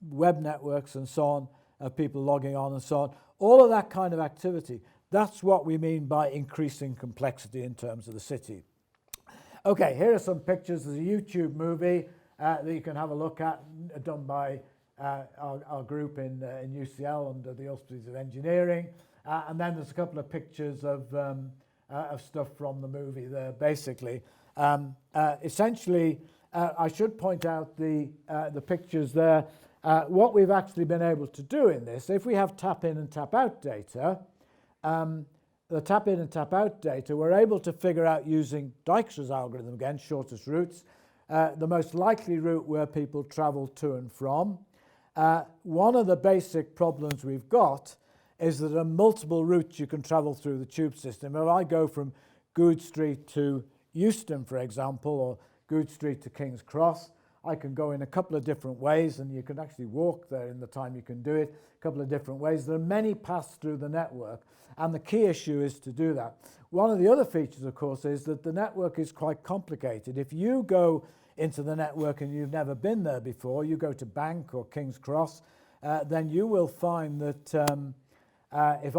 web networks and so on, people logging on and so on. All of that kind of activity, that's what we mean by increasing complexity in terms of the city. Okay, here are some pictures. There's a YouTube movie that you can have a look at, done by our group in UCL under the auspices of engineering. And then there's a couple of pictures of stuff from the movie there, basically. Essentially, I should point out the pictures there. What we've actually been able to do in this, if we have tap in and tap out data, the tap in and tap out data, we're able to figure out using Dijkstra's algorithm, again, shortest routes, the most likely route where people travel to and from. One of the basic problems we've got is that there are multiple routes you can travel through the tube system. If I go from Goode Street to Euston, for example, or Goode Street to King's Cross, I can go in a couple of different ways, and you can actually walk there in the time you can do it, a couple of different ways. There are many paths through the network, and the key issue is to do that. One of the other features, of course, is that the network is quite complicated. If you go into the network and you've never been there before, you go to Bank or King's Cross, then you will find that if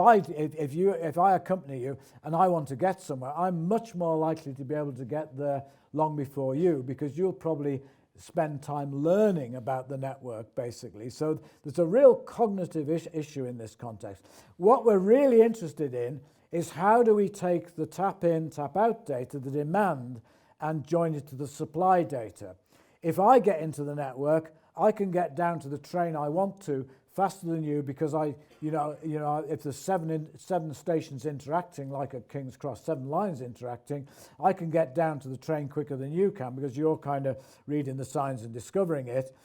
I accompany you and I want to get somewhere, I'm much more likely to be able to get there long before you, because you'll probably spend time learning about the network, basically. So there's a real cognitive issue in this context. What we're really interested in is how do we take the tap in, tap out data, the demand, and join it to the supply data. If I get into the network, I can get down to the train I want to faster than you because if there's seven stations interacting, like at King's Cross, 7 lines interacting, I can get down to the train quicker than you can because you're kind of reading the signs and discovering it.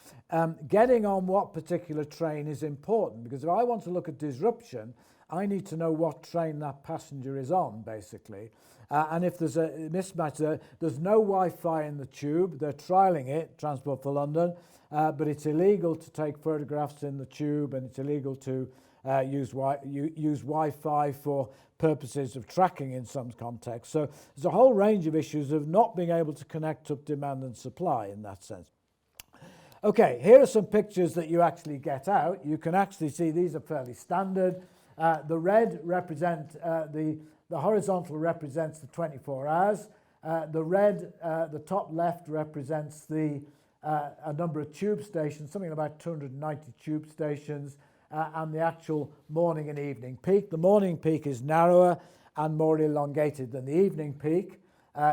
Getting on what particular train is important, because if I want to look at disruption, I need to know what train that passenger is on, basically. And if there's a mismatch there's no Wi-Fi in the tube. They're trialling it, Transport for London, but it's illegal to take photographs in the tube, and it's illegal to use Wi-Fi for purposes of tracking in some contexts. So there's a whole range of issues of not being able to connect up demand and supply in that sense. Okay, here are some pictures that you actually get out. You can actually see these are fairly standard. The red represent the horizontal represents the 24 hours. The red, the top left represents a number of tube stations, something about 290 tube stations, and the actual morning and evening peak. The morning peak is narrower and more elongated than the evening peak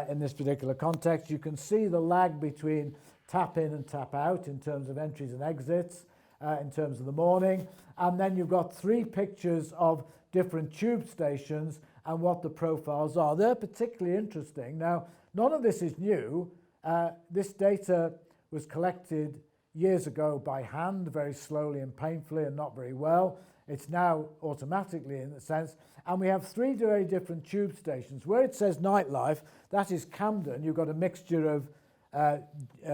in this particular context. You can see the lag between tap in and tap out in terms of entries and exits in terms of the morning. And then you've got 3 pictures of different tube stations and what the profiles are. They're particularly interesting. Now, none of this is new. This data was collected years ago by hand, very slowly and painfully and not very well. It's now automatically in a sense. And we have 3 very different tube stations. Where it says nightlife, that is Camden. You've got a mixture of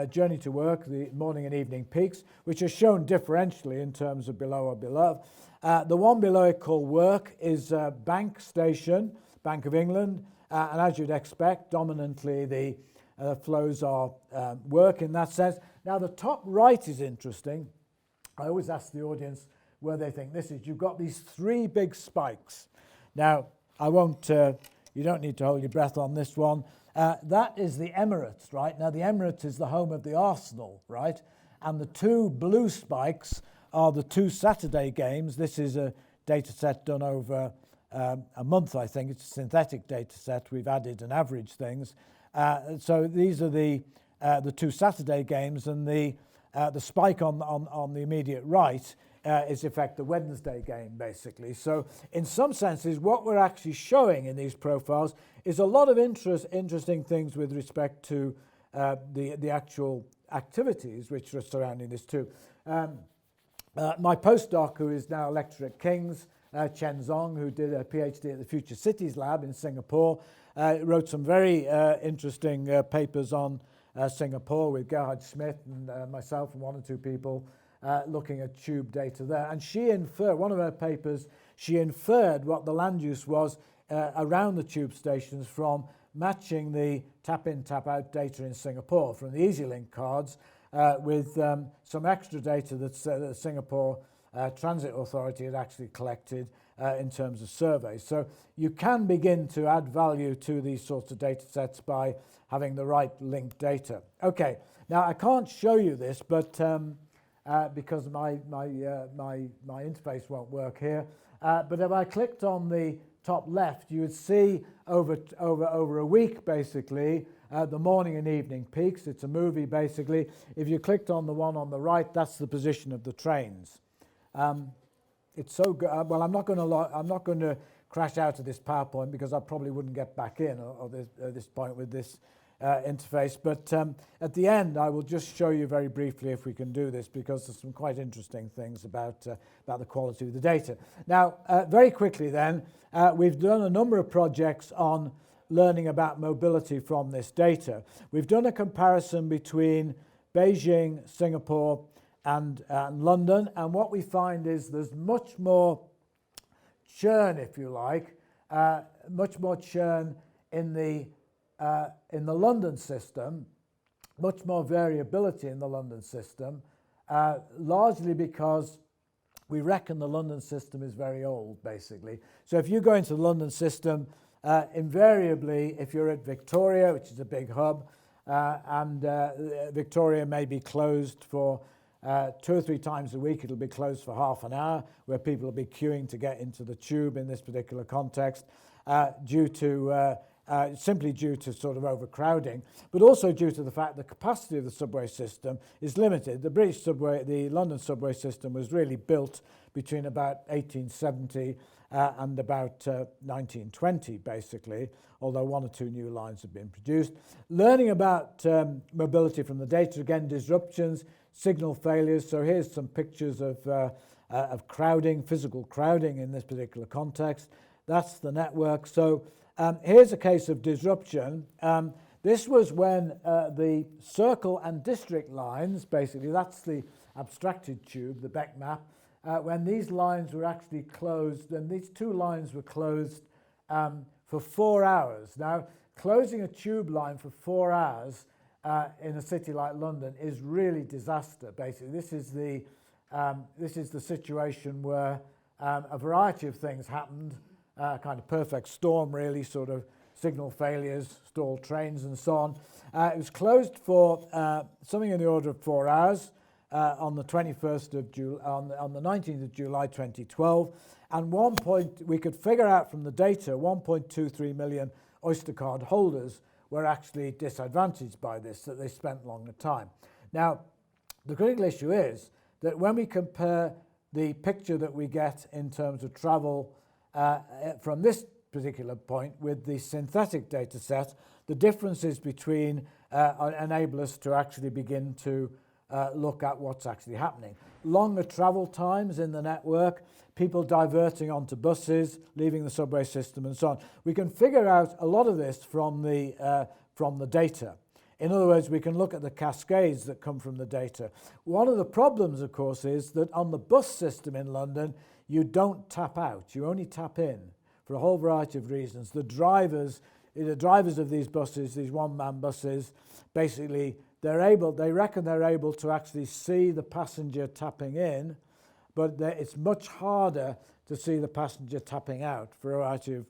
journey to work, the morning and evening peaks, which are shown differentially in terms of below or below. The one below it called work is Bank Station, Bank of England, and as you'd expect, dominantly the flows are work in that sense. Now the top right is interesting. I always ask the audience where they think this is. You've got these 3 big spikes. Now I won't, you don't need to hold your breath on this one. That is the Emirates, right? Now the Emirates is the home of the Arsenal, right? And the 2 blue spikes are the 2 Saturday games. This is a data set done over a month, I think. It's a synthetic data set. We've added and averaged things. So these are the 2 Saturday games, and the spike on the immediate right is in fact the Wednesday game, basically. So in some senses, what we're actually showing in these profiles is a lot of interesting things with respect to the actual activities which are surrounding this too. My postdoc, who is now a lecturer at King's, Chen Zong, who did a PhD at the Future Cities Lab in Singapore, wrote some very interesting papers on Singapore with Gerhard Schmidt and myself and 1 or 2 people looking at tube data there. And she inferred, one of her papers, she inferred what the land use was around the tube stations from matching the tap-in, tap-out data in Singapore from the EasyLink cards with some extra data that the Singapore Transit Authority had actually collected in terms of surveys. So you can begin to add value to these sorts of data sets by having the right linked data. Okay, now I can't show you this, but because my interface won't work here. But if I clicked on the top left, you would see over a week, basically, the morning and evening peaks. It's a movie, basically. If you clicked on the one on the right, that's the position of the trains. It's so good. Well, I'm not going to crash out of this PowerPoint because I probably wouldn't get back in at this point with this interface. But at the end, I will just show you very briefly if we can do this, because there's some quite interesting things about the quality of the data. Now, very quickly then, we've done a number of projects on learning about mobility from this data. We've done a comparison between Beijing, Singapore, and London, and what we find is there's much more churn, if you like, much more churn in the London system, much more variability in the London system, largely because we reckon the London system is very old, basically. So if you go into the London system, invariably, if you're at Victoria, which is a big hub, and Victoria may be closed for 2 or 3 times a week, it'll be closed for half an hour, where people will be queuing to get into the tube in this particular context, due to simply due to sort of overcrowding, but also due to the fact the capacity of the subway system is limited. The London subway system was really built between about 1870 and about 1920, basically, although one or two new lines have been produced. Learning about mobility from the data, again, disruptions, signal failures. So here's some pictures of crowding, physical crowding in this particular context. That's the network. So here's a case of disruption. This was when the circle and district lines, basically, that's the abstracted tube, the Beck map, when these lines were actually closed, and these two lines were closed for 4 hours. Now, closing a tube line for 4 hours in a city like London is really disaster, basically. This is the situation where a variety of things happened, kind of perfect storm, really, sort of signal failures, stalled trains and so on. It was closed for something in the order of 4 hours on the 21st of July, on the 19th of July 2012. And we could figure out from the data 1.23 million Oyster card holders were actually disadvantaged by this, that they spent longer time. Now, the critical issue is that when we compare the picture that we get in terms of travel from this particular point with the synthetic data set, the differences between enable us to actually begin to look at what's actually happening. Longer travel times in the network, people diverting onto buses, leaving the subway system and so on. We can figure out a lot of this from the data. In other words, we can look at the cascades that come from the data. One of the problems, of course, is that on the bus system in London, you don't tap out, you only tap in for a whole variety of reasons. The drivers of these buses, these one-man buses, basically they reckon they're able to actually see the passenger tapping in, but it's much harder to see the passenger tapping out for a variety of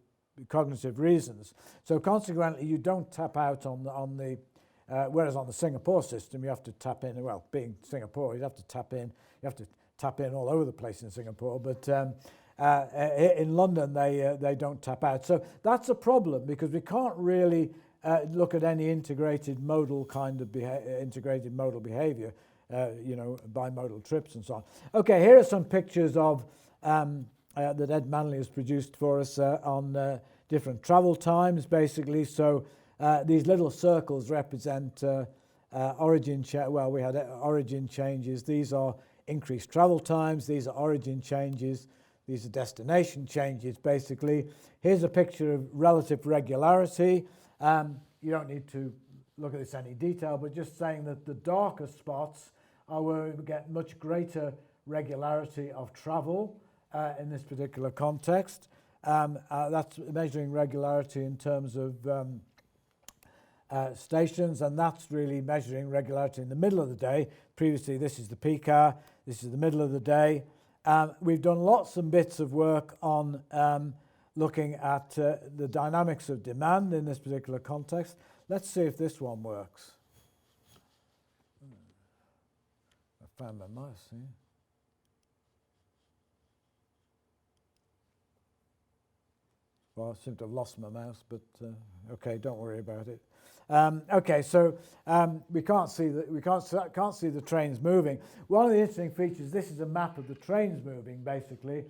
cognitive reasons. So consequently, you don't tap out on the whereas on the Singapore system, you have to tap in. Well, being Singapore, you have to tap in. You have to tap in all over the place in Singapore, but in London, they don't tap out. So that's a problem because we can't really look at any integrated modal kind of integrated modal behavior, bimodal trips and so on. Okay, here are some pictures of that Ed Manley has produced for us on different travel times, basically. So these little circles represent origin. We had origin changes. These are increased travel times. These are origin changes. These are destination changes, basically. Here's a picture of relative regularity. You don't need to look at this in any detail, but just saying that the darker spots are where we get much greater regularity of travel in this particular context. That's measuring regularity in terms of stations, and that's really measuring regularity in the middle of the day. Previously, this is the peak hour. This is the middle of the day. We've done lots and bits of work on looking at the dynamics of demand in this particular context. Let's see if this one works. I found my mouse here. Well, I seem to have lost my mouse, but okay, don't worry about it. Okay, so we can't see the trains moving. One of the interesting features, this is a map of the trains moving, basically.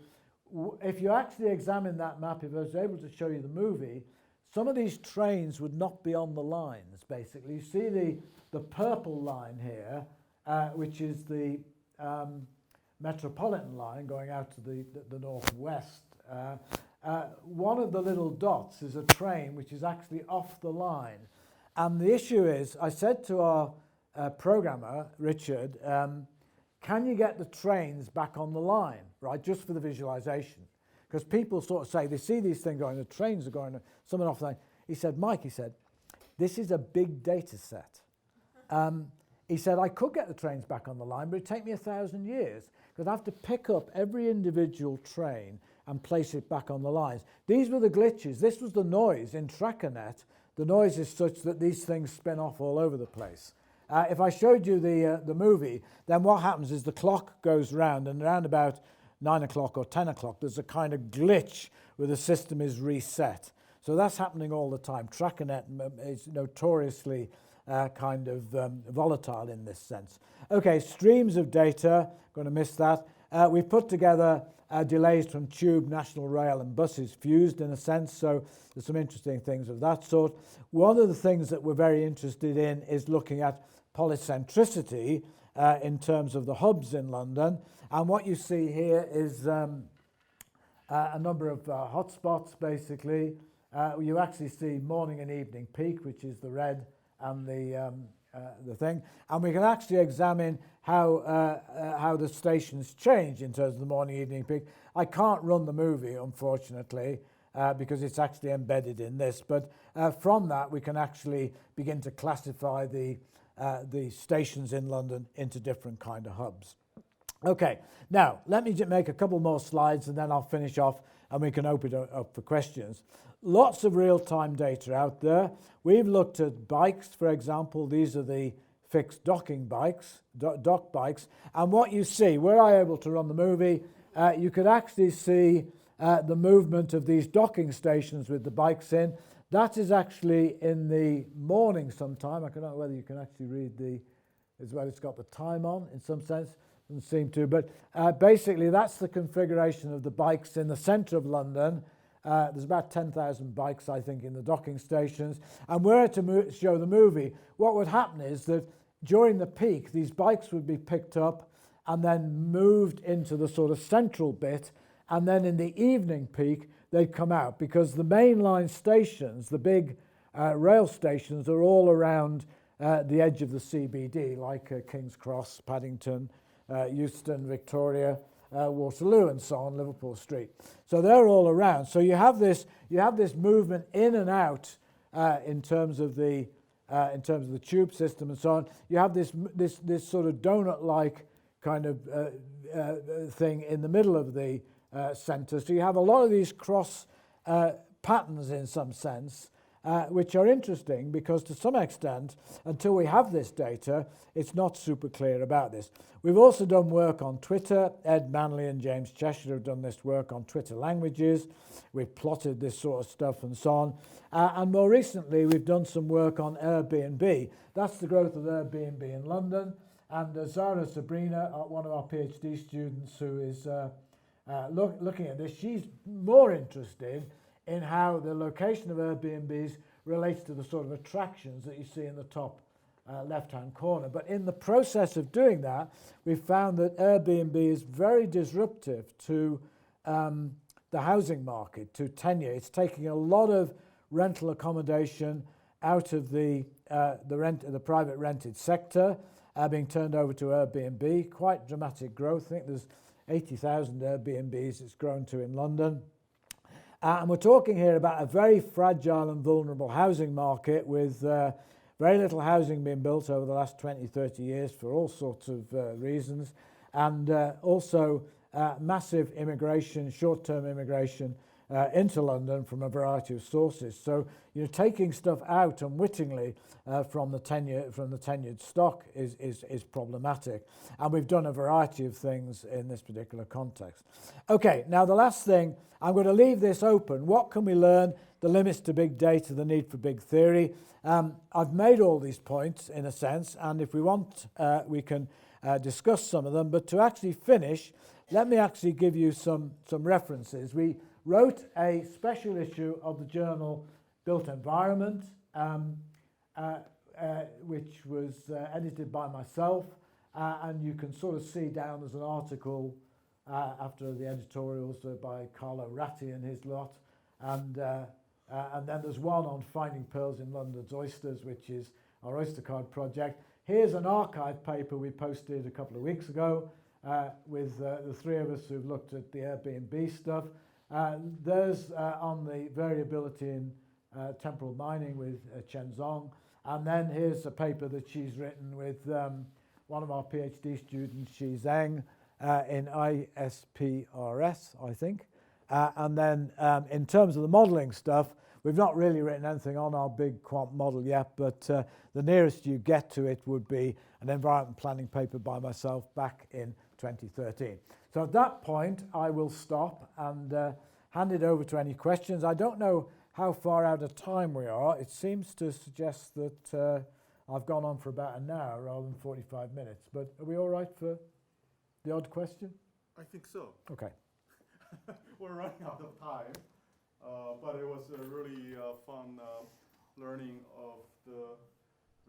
If you actually examine that map, if I was able to show you the movie, some of these trains would not be on the lines, basically. You see the purple line here, which is the Metropolitan line going out to the northwest. One of the little dots is a train which is actually off the line. And the issue is, I said to our programmer, Richard, can you get the trains back on the line, right, just for the visualization? Because people sort of say, they see these things going, the trains are going, someone off the line. He said, Mike, this is a big data set. He said, I could get the trains back on the line, but it'd take me 1,000 years, because I have to pick up every individual train and place it back on the lines. These were the glitches. This was the noise in TrackerNet. The noise is such that these things spin off all over the place. If I showed you the movie, then what happens is the clock goes round, and around about 9 o'clock or 10 o'clock, there's a kind of glitch where the system is reset. So that's happening all the time. TrackerNet is notoriously kind of volatile in this sense. Okay, streams of data, going to miss that. We've put together delays from tube, national rail and buses fused in a sense, so there's some interesting things of that sort. One of the things that we're very interested in is looking at polycentricity in terms of the hubs in London, and what you see here is a number of hotspots basically. You actually see morning and evening peak, which is the red and the thing, and we can actually examine how the stations change in terms of the morning evening peak. I can't run the movie, unfortunately, because it's actually embedded in this, but from that we can actually begin to classify the stations in London into different kind of hubs. Okay, now let me just make a couple more slides and then I'll finish off and we can open it up for questions. Lots of real-time data out there. We've looked at bikes, for example. These are the fixed docking bikes, dock bikes. And what you see, were I able to run the movie, you could actually see the movement of these docking stations with the bikes in. That is actually in the morning sometime. I don't know whether you can actually read as well. It's got the time on in some sense. Doesn't seem to, but basically that's the configuration of the bikes in the centre of London. There's about 10,000 bikes, I think, in the docking stations. And were to show the movie, what would happen is that during the peak, these bikes would be picked up and then moved into the sort of central bit. And then in the evening peak, they'd come out because the mainline stations, the big rail stations, are all around the edge of the CBD, like King's Cross, Paddington, Euston, Victoria, Waterloo and so on, Liverpool Street. So they're all around. So you have this movement in and out in terms of the tube system and so on. You have this sort of donut-like kind of thing in the middle of the centre. So you have a lot of these cross patterns in some sense, which are interesting because to some extent, until we have this data, it's not super clear about this. We've also done work on Twitter. Ed Manley and James Cheshire have done this work on Twitter languages. We've plotted this sort of stuff and so on. And more recently, we've done some work on Airbnb. That's the growth of Airbnb in London. And Zara Sabrina, one of our PhD students who is looking at this, she's more interested in how the location of Airbnbs relates to the sort of attractions that you see in the top left-hand corner. But in the process of doing that, we've found that Airbnb is very disruptive to the housing market, to tenure. It's taking a lot of rental accommodation out of the private rented sector, being turned over to Airbnb. Quite dramatic growth. I think there's 80,000 Airbnbs it's grown to in London. And we're talking here about a very fragile and vulnerable housing market with very little housing being built over the last 20, 30 years for all sorts of reasons, and also massive immigration, short-term immigration into London from a variety of sources. So you're taking stuff out unwittingly from the tenured stock is problematic. And we've done a variety of things in this particular context. Okay, now the last thing, I'm going to leave this open. What can we learn? The limits to big data, the need for big theory. I've made all these points in a sense, and if we want, we can discuss some of them. But to actually finish, let me actually give you some references. We wrote a special issue of the journal Built Environment, which was edited by myself, and you can sort of see down as an article after the editorials by Carlo Ratti and his lot, and then there's one on finding pearls in London's oysters, which is our Oyster Card project. Here's an archive paper we posted a couple of weeks ago with the three of us who've looked at the Airbnb stuff. There's on the variability in temporal mining with Chen Zong. And then here's a paper that she's written with one of our PhD students, Xi Zheng, in ISPRS, I think. And then in terms of the modelling stuff, we've not really written anything on our big quant model yet, but the nearest you get to it would be an environment planning paper by myself back in 2013. So at that point, I will stop and hand it over to any questions. I don't know how far out of time we are. It seems to suggest that I've gone on for about an hour rather than 45 minutes. But are we all right for the odd question? I think so. Okay. We're running out of time, but it was a really fun learning of the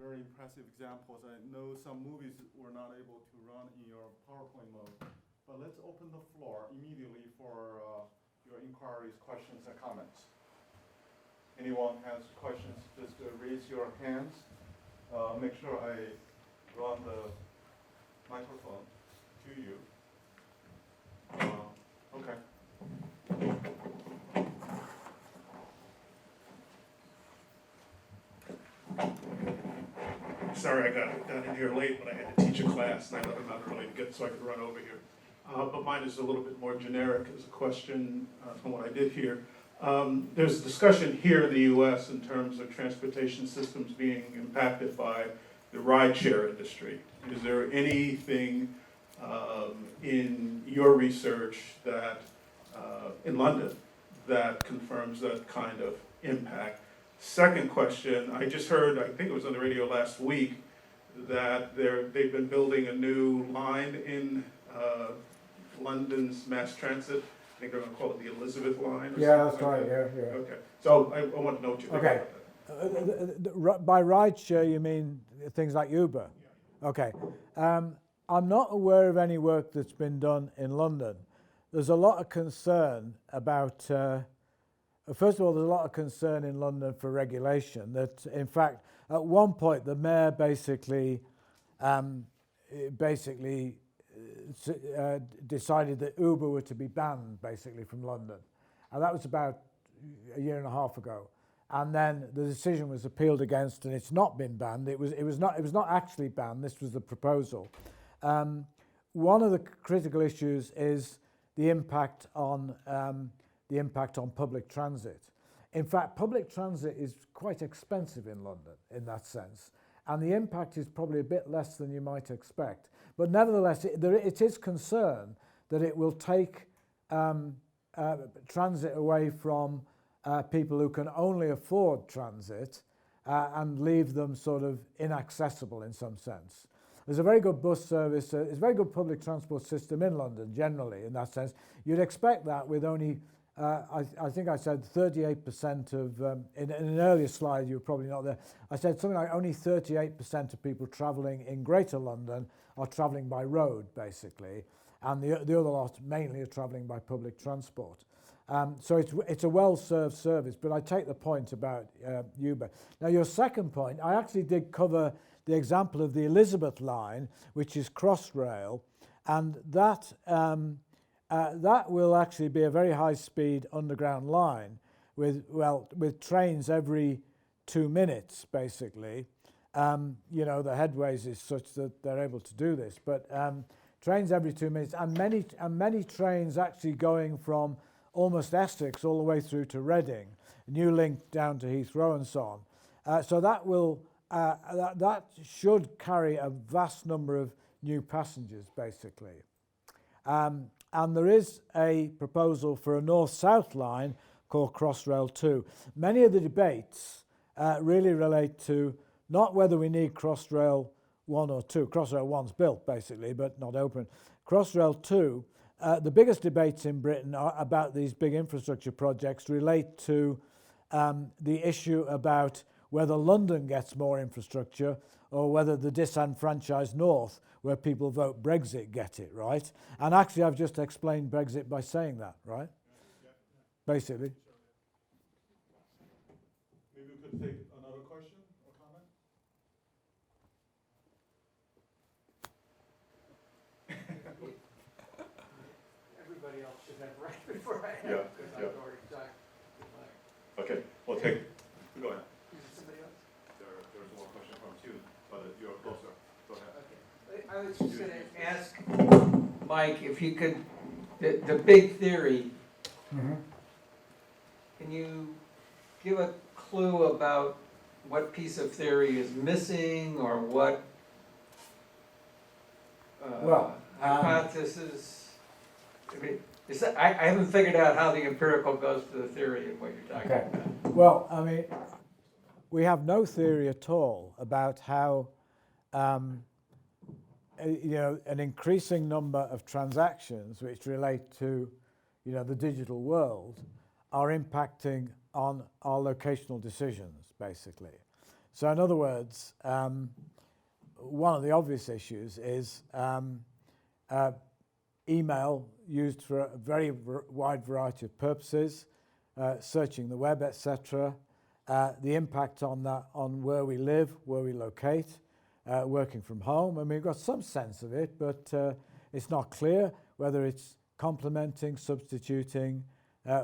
very impressive examples. I know some movies were not able to run in your PowerPoint mode, but let's open the floor immediately for your inquiries, questions, and comments. Anyone has questions, just raise your hands. Make sure I run the microphone to you. Okay. Sorry, I got in here late, but I had to teach a class, and I let them out early to get so I could run over here. But mine is a little bit more generic as a question from what I did here. There's discussion here in the U.S. in terms of transportation systems being impacted by the rideshare industry. Is there anything in your research that in London that confirms that kind of impact? Second question, I just heard, I think it was on the radio last week, that they've been building a new line in London's mass transit. I think they're going to call it the Elizabeth line or Yeah, something that's like right, that. yeah. Okay, so I want to know what you think Okay. about that. By rideshare, you mean things like Uber? Yeah. Okay. I'm not aware of any work that's been done in London. There's a lot of concern about, first of all, there's a lot of concern in London for regulation. That, in fact, at one point, the mayor basically decided that Uber were to be banned, basically, from London. And that was about a year and a half ago. And then the decision was appealed against, and it's not been banned. It was not actually banned. This was the proposal. One of the critical issues is the impact on public transit. In fact, public transit is quite expensive in London in that sense, and the impact is probably a bit less than you might expect. But nevertheless, it is concerned that it will take transit away from people who can only afford transit and leave them sort of inaccessible in some sense. There's a very good bus service, there's a very good public transport system in London generally in that sense. You'd expect that with only, I think I said 38% of, in an earlier slide you were probably not there, I said something like only 38% of people travelling in Greater London are travelling by road basically, and the other lot mainly are travelling by public transport. So it's a well-served service, but I take the point about Uber. Now your second point, I actually did cover the example of the Elizabeth line, which is Crossrail, and that will actually be a very high-speed underground line with trains every 2 minutes, basically. You know, the headways is such that they're able to do this, but trains every 2 minutes, and many trains actually going from almost Essex all the way through to Reading, new link down to Heathrow and so on. So that will that should carry a vast number of new passengers, basically. And there is a proposal for a north-south line called Crossrail 2. Many of the debates really relate to not whether we need Crossrail 1 or 2. Crossrail 1's built, basically, but not open. Crossrail 2, the biggest debates in Britain about these big infrastructure projects relate to the issue about whether London gets more infrastructure or whether the disenfranchised north, where people vote Brexit, get it, right? And actually, I've just explained Brexit by saying that, right? Yeah. Basically. Maybe we could take another question or comment? Everybody else should have right before I have, Yeah, because yeah. I've already talked. Okay, we'll take, go ahead. Is it somebody else? There's one question from you, but you're closer. Go ahead. Okay. I was just gonna ask Mike if you could, the big theory, can you give a clue about what piece of theory is missing or what hypothesis? I mean, I haven't figured out how the empirical goes to the theory of what you're talking Okay. about. Well, I mean, we have no theory at all about how an increasing number of transactions which relate to the digital world are impacting on our locational decisions, basically. So in other words, one of the obvious issues is email used for a very wide variety of purposes, searching the web, etc. The impact on that, on where we live, where we locate, working from home. I mean, we've got some sense of it, but it's not clear whether it's complementing, substituting,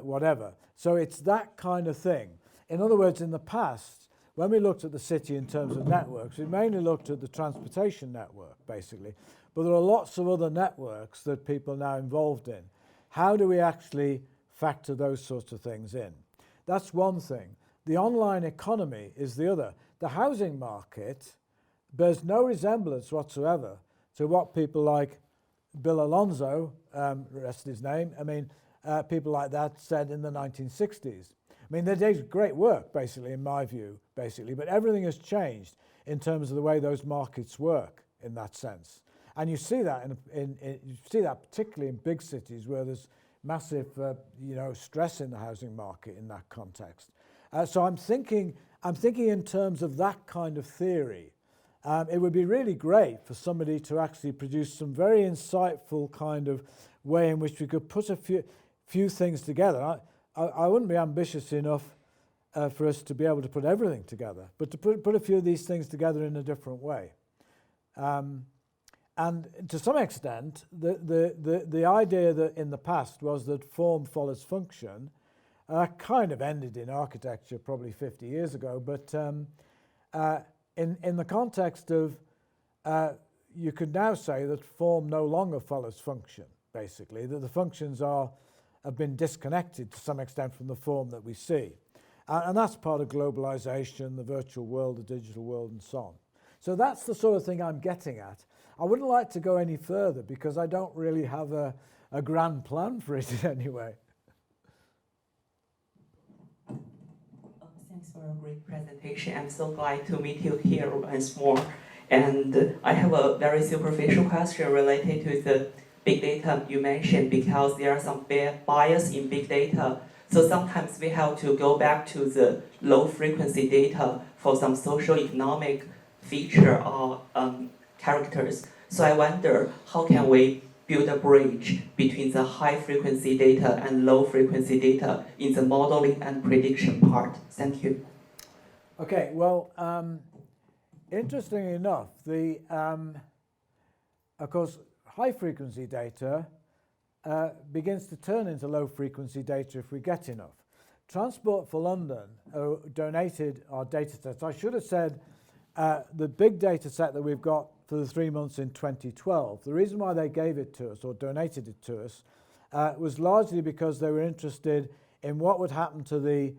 whatever. So it's that kind of thing. In other words, in the past, when we looked at the city in terms of networks, we mainly looked at the transportation network, basically. But there are lots of other networks that people are now involved in. How do we actually factor those sorts of things in? That's one thing. The online economy is the other. The housing market bears no resemblance whatsoever to what people like Bill Alonso, rest his name, I mean, people like that said in the 1960s. I mean, they did great work, basically, in my view, basically, but everything has changed in terms of the way those markets work in that sense. And you see that you see that particularly in big cities where there's massive, stress in the housing market in that context. So I'm thinking in terms of that kind of theory. It would be really great for somebody to actually produce some very insightful kind of way in which we could put a few things together. I wouldn't be ambitious enough for us to be able to put everything together, but to put a few of these things together in a different way. And to some extent, the idea that in the past was that form follows function kind of ended in architecture probably 50 years ago, but in the context of, you could now say that form no longer follows function, basically, that the functions have been disconnected to some extent from the form that we see. And that's part of globalization, the virtual world, the digital world, and so on. So that's the sort of thing I'm getting at. I wouldn't like to go any further because I don't really have a grand plan for it anyway. Thanks for a great presentation. I'm so glad to meet you here once more. And I have a very superficial question related to the big data you mentioned, because there are some bias in big data. So sometimes we have to go back to the low frequency data for some social economic feature or characters. So I wonder, how can we build a bridge between the high frequency data and low frequency data in the modeling and prediction part? Thank you. Okay, well, interestingly enough, of course, high frequency data begins to turn into low frequency data if we get enough. Transport for London donated our data sets. I should have said the big data set that we've got for the 3 months in 2012, the reason why they gave it to us or donated it to us was largely because they were interested in what would happen to the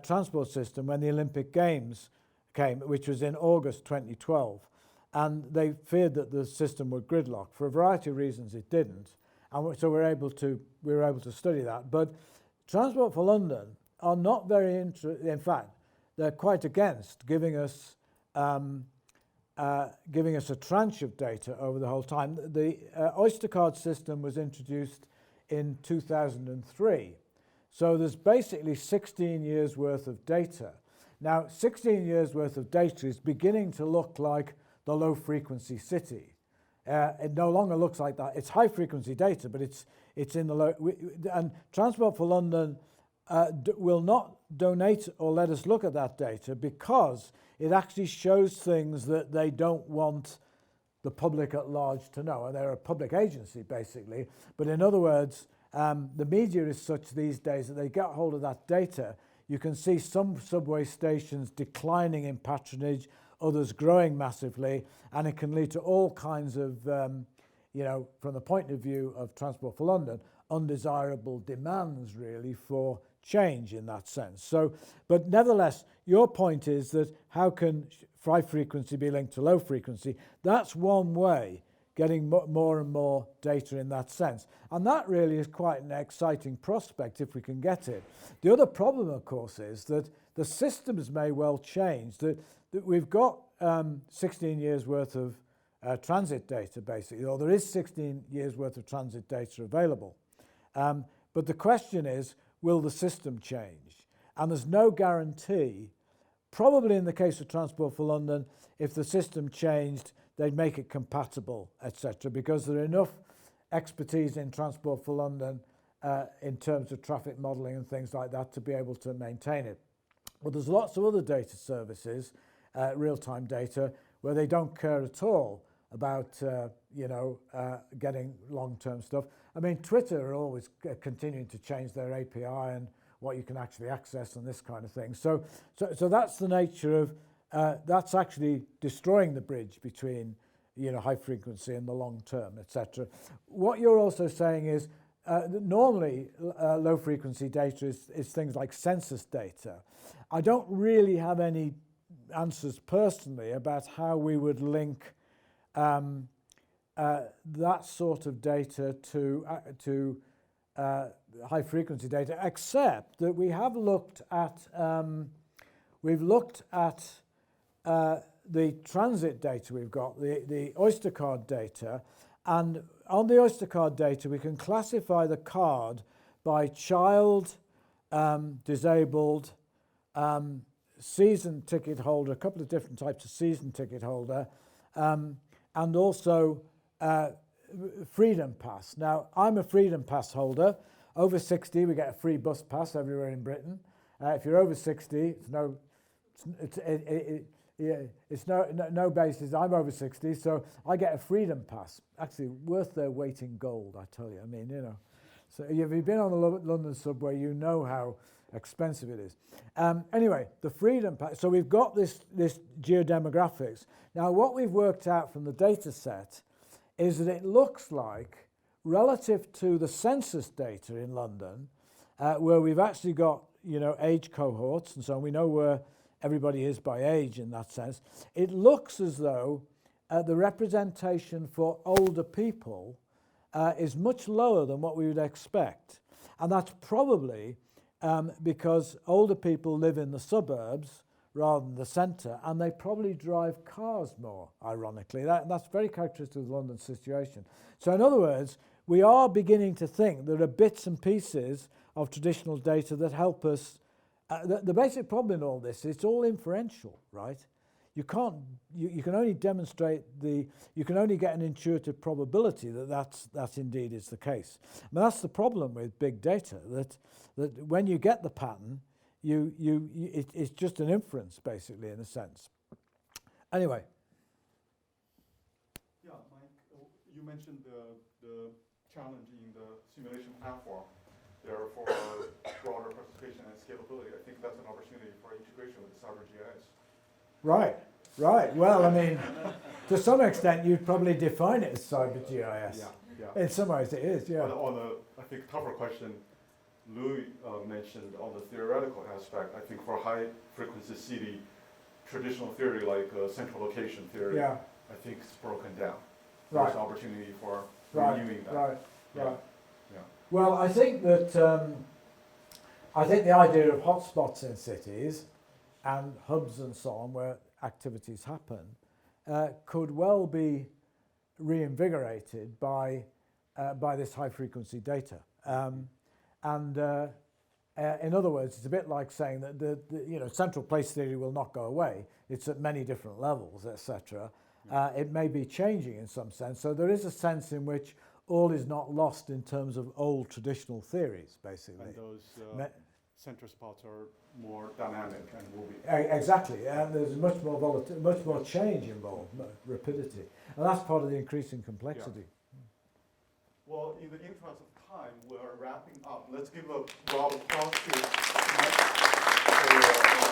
transport system when the Olympic Games came, which was in August 2012. And they feared that the system would gridlock. For a variety of reasons it didn't. And so we were able to study that. But Transport for London are not very interested. In fact, they're quite against giving us a tranche of data over the whole time. The Oyster card system was introduced in 2003. So there's basically 16 years worth of data. Now, 16 years worth of data is beginning to look like the low frequency city. It no longer looks like that. It's high frequency data, but it's in the low. And Transport for London will not donate or let us look at that data because it actually shows things that they don't want the public at large to know. And they're a public agency, basically. But in other words, the media is such these days that they get hold of that data. You can see some subway stations declining in patronage, others growing massively, and it can lead to all kinds of, from the point of view of Transport for London, undesirable demands, really, for change in that sense. So, but nevertheless, your point is that how can high frequency be linked to low frequency? That's one way, getting more and more data in that sense. And that really is quite an exciting prospect if we can get it. The other problem, of course, is that the systems may well change. That we've got 16 years worth of transit data, basically, or there is 16 years worth of transit data available. But the question is, will the system change? And there's no guarantee. Probably in the case of Transport for London, if the system changed, they'd make it compatible, etc., because there are enough expertise in Transport for London in terms of traffic modelling and things like that to be able to maintain it. But there's lots of other data services, real-time data, where they don't care at all about getting long-term stuff. I mean, Twitter are always continuing to change their API and what you can actually access and this kind of thing. So that's the nature of that's actually destroying the bridge between high frequency and the long term, etc. What you're also saying is that normally low frequency data is things like census data. I don't really have any answers personally about how we would link that sort of data to high frequency data, except that we have looked at the transit data we've got, the Oyster card data, and on the Oyster card data we can classify the card by child, disabled, season ticket holder, a couple of different types of season ticket holder, and also Freedom Pass. Now, I'm a Freedom Pass holder. Over 60, we get a free bus pass everywhere in Britain. If you're over 60, it's no basis. I'm over 60, so I get a Freedom Pass. Actually, worth their weight in gold, I tell you. I mean, So if you've been on the London subway, you know how expensive it is. Anyway, the Freedom Pass. So we've got this Geo Demographics. Now, what we've worked out from the data set is that it looks like, relative to the census data in London, where we've actually got age cohorts and so on, we know where everybody is by age in that sense, it looks as though the representation for older people is much lower than what we would expect. And that's probably because older people live in the suburbs rather than the centre, and they probably drive cars more, ironically. That's very characteristic of the London situation. So in other words, we are beginning to think there are bits and pieces of traditional data that help us. The basic problem in all this is it's all inferential, right? You can't. You can only demonstrate you can only get an intuitive probability that indeed is the case. I mean, that's the problem with big data. That when you get the pattern, it's just an inference basically in a sense. Anyway. Yeah, Mike, you mentioned the challenge in the simulation platform. Therefore, broader participation and scalability. I think that's an opportunity for integration with CyberGIS. Right. Well, I mean, to some extent, you'd probably define it as CyberGIS. Yeah. In some ways, it is. Yeah. But on the, I think, tougher question, Louis mentioned on the theoretical aspect. I think for high frequency city, traditional theory like central location theory, Yeah. I think it's broken down. Right. There's an opportunity for Right. renewing that. Right. Yeah. Well, I think that the idea of hotspots in cities and hubs and so on where activities happen could well be reinvigorated by this high frequency data. In other words, it's a bit like saying that the central place theory will not go away. It's at many different levels, etc. It may be changing in some sense. So there is a sense in which all is not lost in terms of old traditional theories, basically. And those center spots are more dynamic and moving. Exactly, and there's much more volatility, much more change involved, rapidity, and that's part of the increasing complexity. Yeah. Well, in the interest of time, we're wrapping up. Let's give a round of applause to Mike for